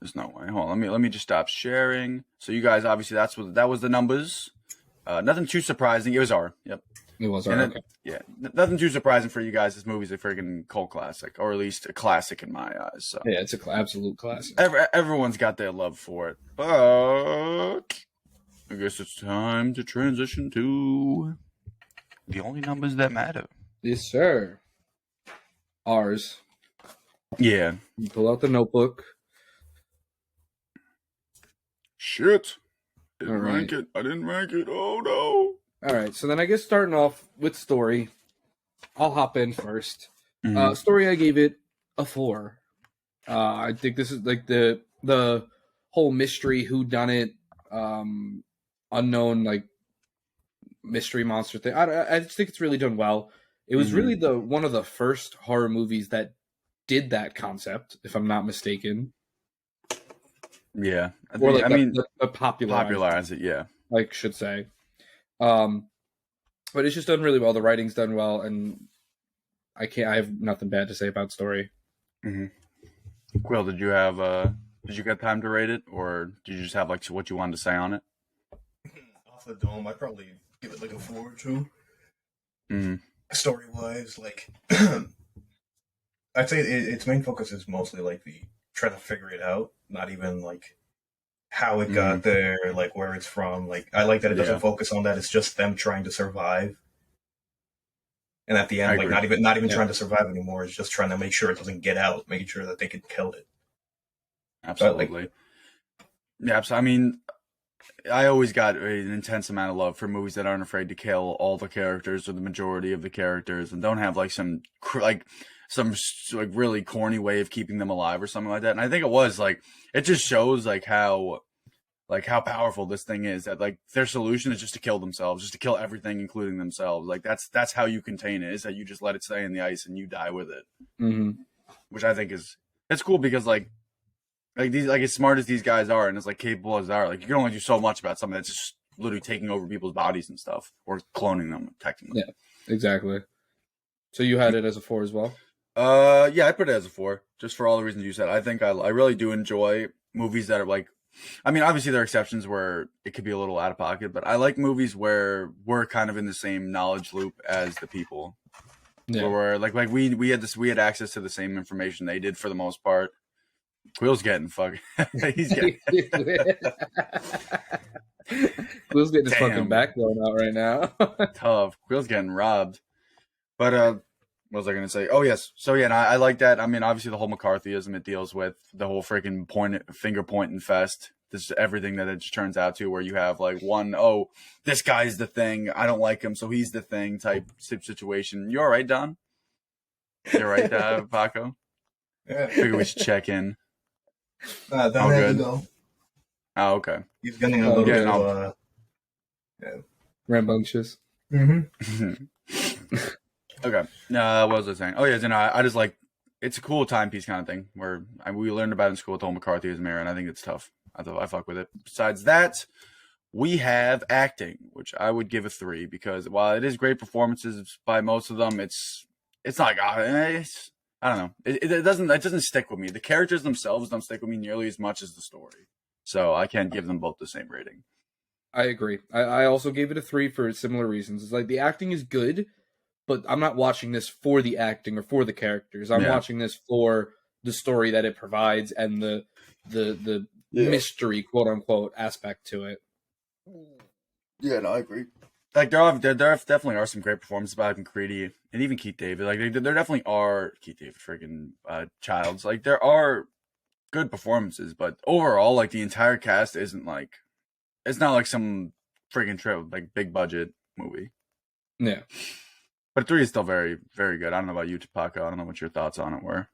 There's no way. Hold on, let me just stop sharing. So you guys, obviously, that was the numbers. Nothing too surprising. It was R. Yep. It was R. Okay. Yeah, nothing too surprising for you guys. This movie's a freaking cult classic, or at least a classic in my eyes. So yeah, it's an absolute classic. Everyone's got their love for it, but I guess it's time to transition to the only numbers that matter. Yes, sir. R's. Yeah. You pull out the notebook. Shit. I didn't rank it. Oh no. All right, so then I guess starting off with story, I'll hop in first. Mm-hmm. Story, I gave it a 4. I think this is like the whole mystery, whodunit, unknown, like mystery monster thing. I just think it's really done well. It was really one of the first horror movies that did that concept, if I'm not mistaken. Yeah, Or like I mean, popularize it. Yeah, like should say. But it's just done really well. The writing's done well, and I have nothing bad to say about story. Quill, did you get time to rate it, or did you just have like what you wanted to say on it? Off the dome, I'd probably give it like a 4 or 2. Story wise, like I'd say its main focus is mostly like the trying to figure it out, not even like how it got there, like where it's from. Like I like that it doesn't focus on that. It's just them trying to survive. And at the end, like not even trying to survive anymore. It's just trying to make sure it doesn't get out, making sure that they can kill it. Absolutely. So I mean, I always got an intense amount of love for movies that aren't afraid to kill all the characters or the majority of the characters, and don't have like some really corny way of keeping them alive or something like that. And I think it just shows like how powerful this thing is, that like their solution is just to kill themselves, just to kill everything, including themselves. Like that's how you contain it, is that you just let it stay in the ice and you die with it. Which I think it's cool, because like these, like as smart as these guys are and as like capable as they are, like you can only do so much about something that's just literally taking over people's bodies and stuff, or cloning them technically. Yeah, exactly. So you had it as a 4 as well? Yeah, I put it as a 4, just for all the reasons you said. I think I really do enjoy movies that are like, I mean, obviously there are exceptions where it could be a little out of pocket, but I like movies where we're kind of in the same knowledge loop as the people. Yeah. Where we had access to the same information they did for the most part. Quill's getting fucking. He's getting. Quill's getting his fucking back blown out right now. Tough. Quill's getting robbed. But what was I going to say? Oh yes. So yeah, and I like that. I mean, obviously the whole McCarthyism it deals with, the whole freaking finger pointing fest. This is everything that it just turns out to, where you have like this guy's the thing, I don't like him, so he's the thing type situation. You all right, Don? You all right, Paco? Yeah. Figure we should check in. Don had to go. Oh, okay. He's getting a little rambunctious. Okay. What was I saying? Oh yeah, I just like, it's a cool timepiece kind of thing where we learned about it in school with the whole McCarthyism era, and I think it's tough. I fuck with it. Besides that, we have acting, which I would give a 3, because while it is great performances by most of them, it's not like I don't know. It doesn't stick with me. The characters themselves don't stick with me nearly as much as the story, so I can't give them both the same rating. I agree. I also gave it a 3 for similar reasons. It's like the acting is good, but I'm not watching this for the acting or for the characters. I'm watching this for the story that it provides and the mystery, quote unquote, aspect to it. Yeah, no, I agree. Like there definitely are some great performances by McCready and even Keith David. Like there definitely are Keith David, freaking Childs. Like there are good performances, but overall, like the entire cast isn't like, it's not like some freaking trip like big budget movie. Yeah. But 3 is still very, very good. I don't know about you, Paco. I don't know what your thoughts on it were.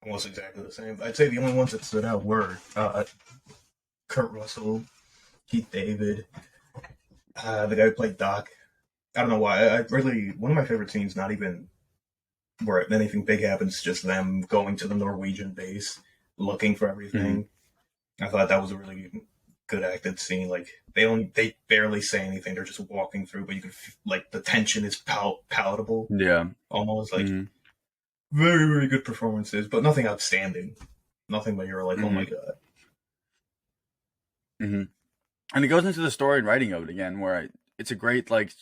Almost exactly the same. I'd say the only ones that stood out were Kurt Russell, Keith David, the guy who played Doc. I don't know why. One of my favorite scenes, not even where anything big happens, just them going to the Norwegian base, looking for everything. I thought that was a really good acted scene. Like they barely say anything; they're just walking through, but you can like the tension is palatable. Yeah, almost like very, very good performances, but nothing outstanding. Nothing that you're like, oh my god. And it goes into the story and writing of it again, where it's a great like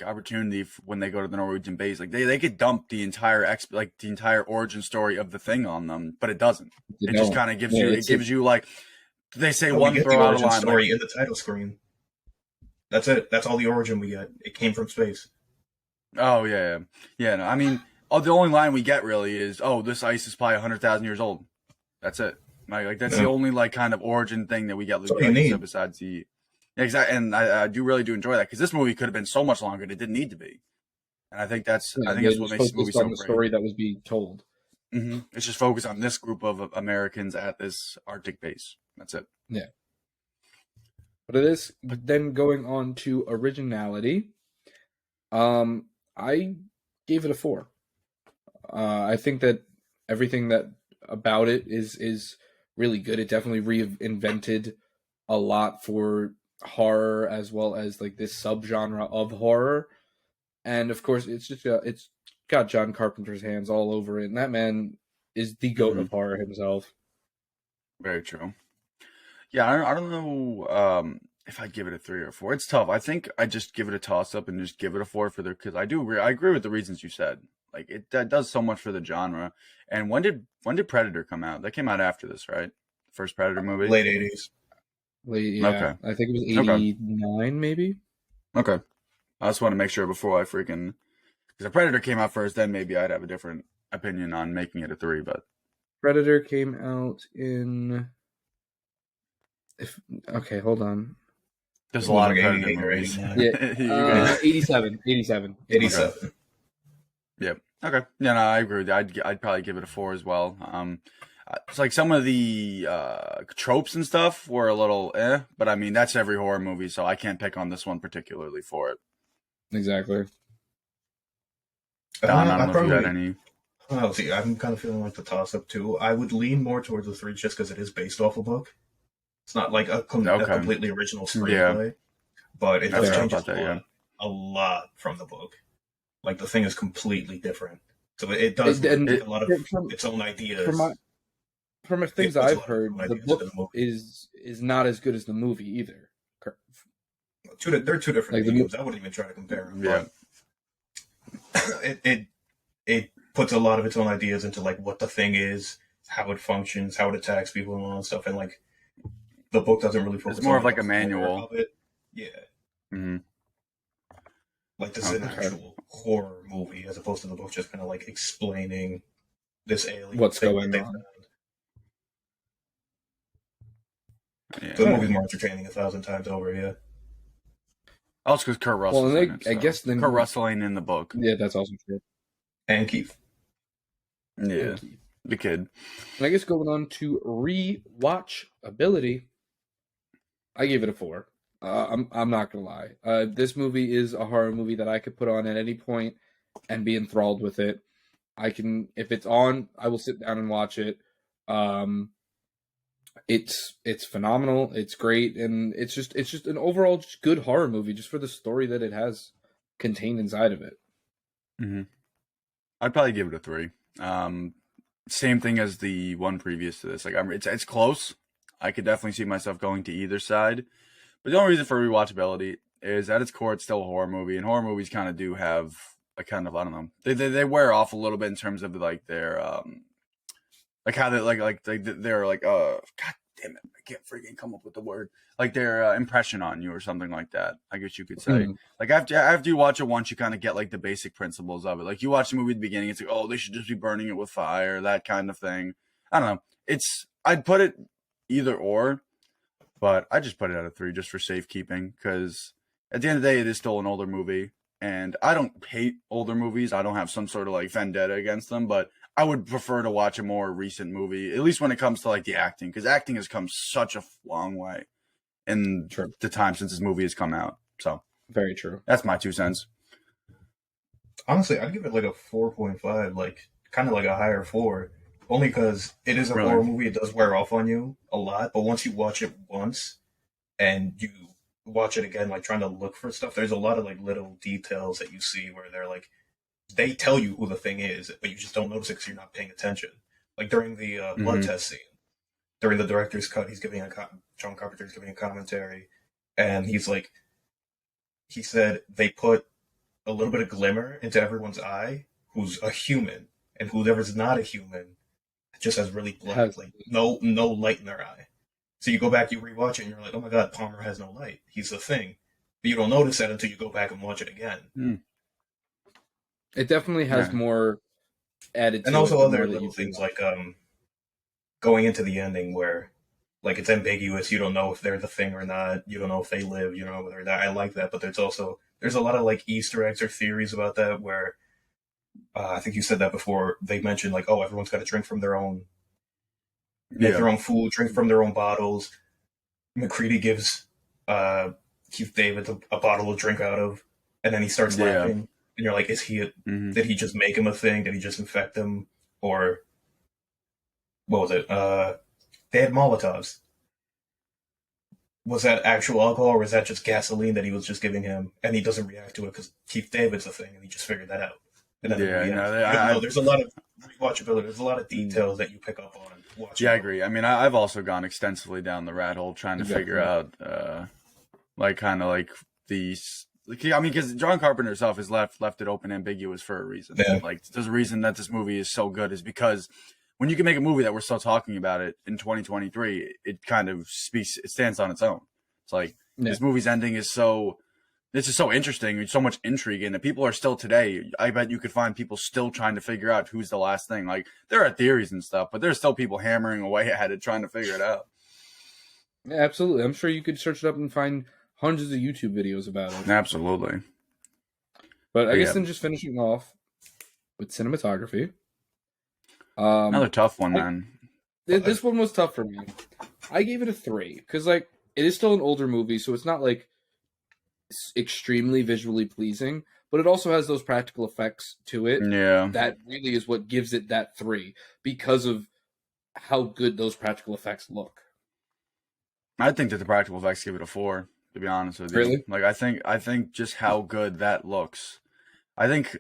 opportunity when they go to the Norwegian base. Like they could dump the entire the entire origin story of the thing on them, but it doesn't. It just kind of gives you like, they say one throw out a line story in the title screen. That's it. That's all the origin we get. It came from space. Oh yeah. No, I mean, the only line we get really is, this ice is probably 100,000 years old. That's it. Like that's the only like kind of origin thing that we get. Besides the exactly, and I do enjoy that, because this movie could have been so much longer. It didn't need to be, and I think that's what makes this movie so great. Story that was being told. It's just focused on this group of Americans at this Arctic base. That's it. Yeah. But it is. But then going on to originality, I gave it a 4. I think that everything that about it is really good. It definitely reinvented a lot for horror as well as like this subgenre of horror. And of course, it's got John Carpenter's hands all over it, and that man is the goat of horror himself. Very true. Yeah, I don't know if I'd give it a 3 or 4. It's tough. I think I just give it a toss up and just give it a 4 for because I agree with the reasons you said. Like that does so much for the genre. And when did Predator come out? That came out after this, right? First Predator movie, late 80s. Yeah, okay. I think it was 89, maybe. Okay, I just want to make sure before I freaking because the Predator came out first. Then maybe I'd have a different opinion on making it a 3. But Predator came out in. Okay, hold on. There's a lot of Predator movies. Yeah, 87. 87. Yep. Okay. Yeah, no, I agree with you. I'd probably give it a 4 as well. It's like some of the tropes and stuff were a little but I mean that's every horror movie, so I can't pick on this one particularly for it. Exactly. Don, I don't know if you had any. Oh, see, I'm kind of feeling like the toss-up too. I would lean more towards the 3 just because it is based off a book. It's not like a completely original screenplay, but it does change a lot from the book. Like the thing is completely different, so it does a lot of its own ideas. From the things I've heard, the book is not as good as the movie either. They're two different mediums. I wouldn't even try to compare them. Yeah. It puts a lot of its own ideas into like what the thing is, how it functions, how it attacks people, and all that stuff. And like the book doesn't really focus. It's more of like a manual of it. Yeah. Mm-hmm. Like this is an actual horror movie as opposed to the book just kind of like explaining this alien. What's going on? Yeah. The movie's more entertaining 1,000 times over, yeah. Oh, it's because Kurt Russell's in it, so. I guess then Kurt Russell ain't in the book. Yeah, that's also true. And Keith. Yeah, the kid. And I guess going on to rewatch ability, I gave it a 4. I'm not gonna lie. This movie is a horror movie that I could put on at any point and be enthralled with it. I can, if it's on, I will sit down and watch it. It's phenomenal. It's great, and it's just an overall just good horror movie, just for the story that it has contained inside of it. Mm-hmm. I'd probably give it a 3. Same thing as the one previous to this. Like, it's close. I could definitely see myself going to either side. But the only reason for rewatchability is at its core, it's still a horror movie, and horror movies kind of do have a kind of, I don't know, they wear off a little bit in terms of like their like how they they're like God damn it, I can't freaking come up with the word, like their impression on you or something like that, I guess you could say. Like after you watch it once, you kind of get like the basic principles of it. Like you watch the movie at the beginning, it's like, oh, they should just be burning it with fire, that kind of thing. I don't know. I'd put it either or. But I just put it at a 3 just for safekeeping, because at the end of the day, it is still an older movie. And I don't hate older movies. I don't have some sort of like vendetta against them, but I would prefer to watch a more recent movie, at least when it comes to like the acting, because acting has come such a long way in the time since this movie has come out. So very true. That's my 2 cents. Honestly, I'd give it like a 4.5, like kind of like a higher 4. Only because it is a horror movie, it does wear off on you a lot. But once you watch it once and you watch it again, like trying to look for stuff, there's a lot of like little details that you see where they're like, they tell you who the thing is, but you just don't notice it because you're not paying attention. Like during the blood test scene, during the director's cut, John Carpenter's giving a commentary, and he's like, he said they put a little bit of glimmer into everyone's eye who's a human, and whoever's not a human just has really black, like no light in their eye. So you go back, you rewatch it, and you're like, oh my god, Palmer has no light. He's the thing. But you don't notice that until you go back and watch it again. It definitely has more added to it. And also other little things like going into the ending where like it's ambiguous, you don't know if they're the thing or not, you don't know if they live, you don't know whether they're I like that, but there's a lot of like Easter eggs or theories about that where I think you said that before. They mentioned like, oh, everyone's got to drink from their own, make their own food, drink from their own bottles. McCready gives Keith David a bottle to drink out of, and then he starts laughing, and you're like, did he just make him a thing? Did he just infect him? Or what was it? They had Molotovs. Was that actual alcohol, or was that just gasoline that he was just giving him, and he doesn't react to it because Keith David's a thing, and he just figured that out. And then there's a lot of rewatchability. There's a lot of details that you pick up on watching. Yeah, I agree. I mean, I've also gone extensively down the rat hole trying to figure out, these. I mean, because John Carpenter himself has left it open, ambiguous for a reason. Yeah. Like, there's a reason that this movie is so good is because when you can make a movie that we're still talking about it in 2023, it kind of it stands on its own. It's like this movie's ending is so interesting. There's so much intrigue in it. People are still today. I bet you could find people still trying to figure out who's the last thing. Like there are theories and stuff, but there's still people hammering away at it trying to figure it out. Yeah, absolutely. I'm sure you could search it up and find hundreds of YouTube videos about it. Absolutely. But I guess then just finishing off with cinematography. Another tough one, man. This one was tough for me. I gave it a 3 because, like, it is still an older movie, so it's not like extremely visually pleasing, but it also has those practical effects to it. Yeah, that really is what gives it that 3 because of how good those practical effects look. I think that the practical effects give it a 4. To be honest with you, really, like I think just how good that looks. I think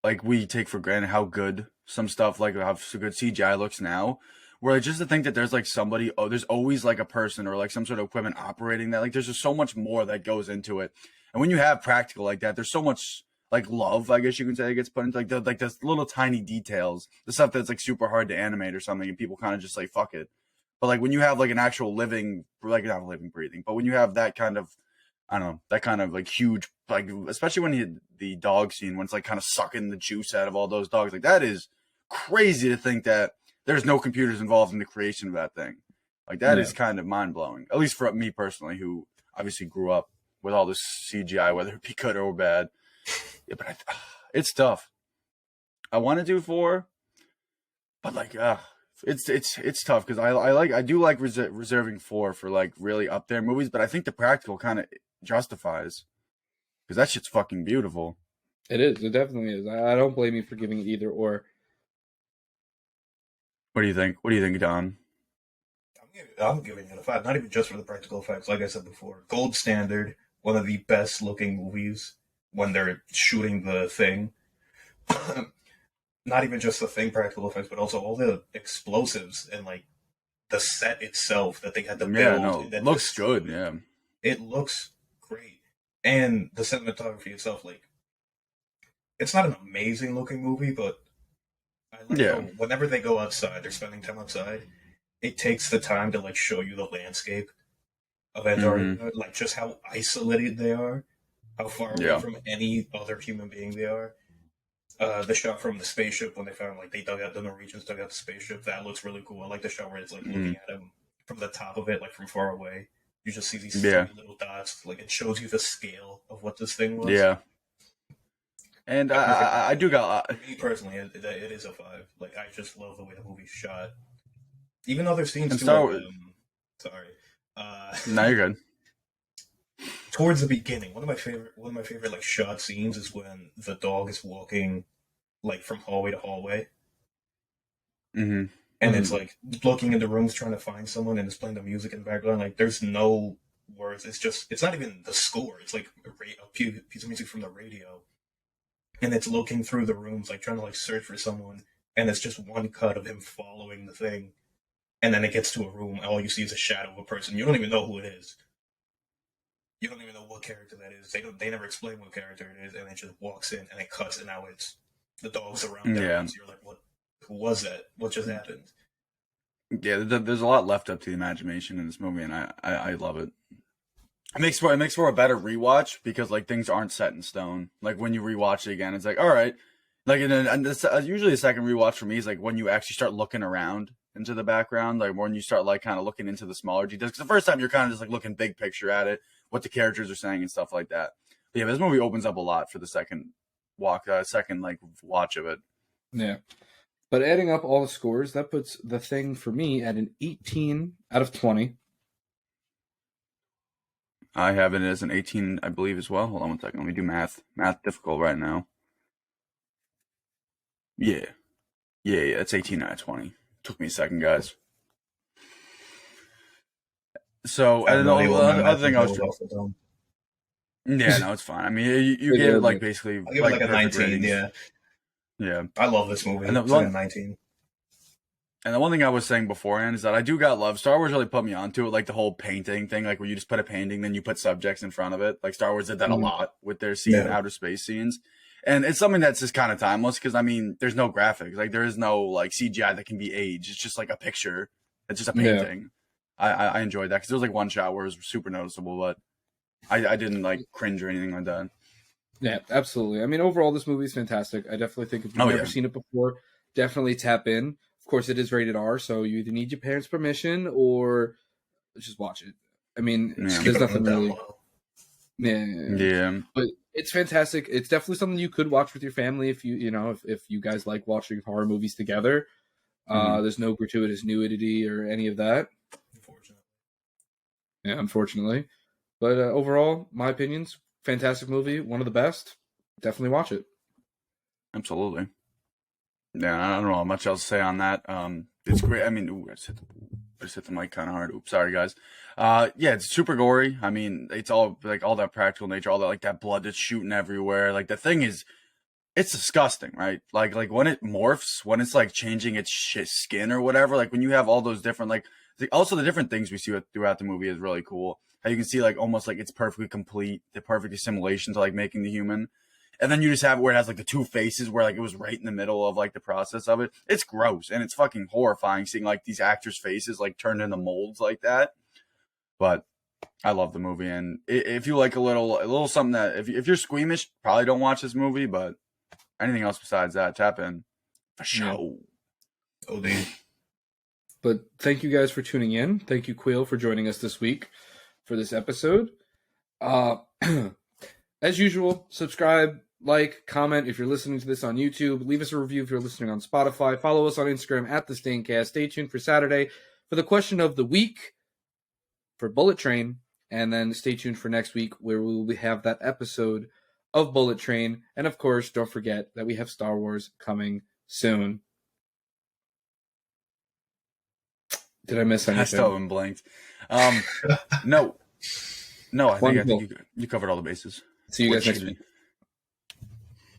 like we take for granted how good some stuff, like how good CGI looks now, where like, just to think that there's like somebody, there's always like a person or like some sort of equipment operating that, like there's just so much more that goes into it. And when you have practical like that, there's so much like love, I guess you can say, that gets put into like this little tiny details, the stuff that's like super hard to animate or something, and people kind of just like fuck it. But like when you have like an actual living, like not living, breathing, but when you have that kind of, I don't know, that kind of like huge, like especially when the dog scene, when it's like kind of sucking the juice out of all those dogs, like that is crazy to think that there's no computers involved in the creation of that thing. Like that is kind of mind blowing, at least for me personally, who obviously grew up with all this CGI, whether it be good or bad. Yeah, but it's tough. I want to do 4, but like, it's tough because I do like reserving 4 for like really up there movies, but I think the practical kind of justifies because that shit's fucking beautiful. It is. It definitely is. I don't blame you for giving it either or. What do you think? What do you think, Don? I'm giving it a 5, not even just for the practical effects. Like I said before, gold standard, one of the best looking movies when they're shooting the thing. Not even just the thing practical effects, but also all the explosives and like the set itself that they had to build. Yeah, no, it looks good. Yeah, it looks great, and the cinematography itself, like, it's not an amazing looking movie, but I like how whenever they go outside, they're spending time outside. It takes the time to like show you the landscape of Antarctica, like just how isolated they are, how far away from any other human being they are. The shot from the spaceship when they found like the Norwegians dug out the spaceship, that looks really cool. I like the shot where it's like looking at him from the top of it, like from far away. You just see these little dots. Like it shows you the scale of what this thing was. Yeah. And I do got me personally, it is a 5. Like I just love the way the movie's shot. Even other scenes too. Sorry. No, you're good. Towards the beginning, one of my favorite like shot scenes is when the dog is walking like from hallway to hallway, and it's like looking into rooms trying to find someone, and it's playing the music in the background. Like there's no words. It's not even the score. It's like a piece of music from the radio, and it's looking through the rooms like trying to like search for someone, and it's just one cut of him following the thing, and then it gets to a room, and all you see is a shadow of a person. You don't even know who it is. You don't even know what character that is. They never explain what character it is, and it just walks in and it cuts, and now it's the dogs around there. Yeah. So you're like, what? Who was that? What just happened? Yeah, there's a lot left up to the imagination in this movie, and I love it. It makes for a better rewatch because like things aren't set in stone. Like when you rewatch it again, it's like, all right. Like and usually the second rewatch for me is like when you actually start looking around into the background, like when you start like kind of looking into the smaller details. Because the first time you're kind of just like looking big picture at it, what the characters are saying and stuff like that. But yeah, this movie opens up a lot for the second watch of it. Yeah. But adding up all the scores, that puts The Thing for me at an 18 out of 20. I have it as an 18, I believe, as well. Hold on one second. Let me do math. Math difficult right now. Yeah. Yeah. It's 18 out of 20. Took me a second, guys. So, I have and no the idea what my other math thing I was. is also dumb. Yeah, no, it's fine. I mean, you gave it like basically I'll give it like a perfect 19. ratings. Yeah, Yeah. I love this movie. And the It's like a one, 19. and the one thing I was saying beforehand is that I do got love. Star Wars really put me onto it, like the whole painting thing, like where you just put a painting, then you put subjects in front of it. Like Star Wars did that a lot with their outer space scenes. And it's something that's just kind of timeless because, I mean, there's no graphics. Like, there is no, like, CGI that can be aged. It's just, like, a picture. It's just a painting. I enjoyed that because there was, like, one shot where it was super noticeable, but I didn't, like, cringe or anything like that. Yeah, absolutely. I mean, overall, this movie is fantastic. I definitely think if you've never seen it before, definitely tap in. Of course, it is rated R, so you either need your parents' permission or just watch it. I mean, there's nothing really. Yeah. But it's fantastic. It's definitely something you could watch with your family if if you guys like watching horror movies together. There's no gratuitous nudity or any of that. Unfortunately. But overall, my opinions, fantastic movie, one of the best. Definitely watch it. Absolutely. Yeah, I don't know much else to say on that. It's great. I mean, I just hit the mic kind of hard. Oops, sorry guys. Yeah, it's super gory. I mean, it's all like all that practical nature, all that like that blood that's shooting everywhere. Like the thing is, it's disgusting, right? Like when it morphs, when it's like changing its skin or whatever. Like when you have all those different also the different things we see throughout the movie is really cool. How you can see like almost like it's perfectly complete, the perfect assimilation to like making the human. And then you just have it where it has like the two faces where like it was right in the middle of like the process of it. It's gross and it's fucking horrifying seeing like these actors' faces like turned into molds like that. But I love the movie, and if you like a little something that if you're squeamish, probably don't watch this movie. But anything else besides that, tap in for sure. Oh, dude. But thank you guys for tuning in. Thank you, Quill, for joining us this week for this episode. As usual, subscribe, like, comment if you're listening to this on YouTube. Leave us a review if you're listening on Spotify. Follow us on Instagram at the Staincast. Stay tuned for Saturday for the question of the week for Bullet Train. And then stay tuned for next week where we will have that episode of Bullet Train. And of course, don't forget that we have Star Wars coming soon. Did I miss anything? I still haven't blanked. No, I think you covered all the bases. See you guys next week.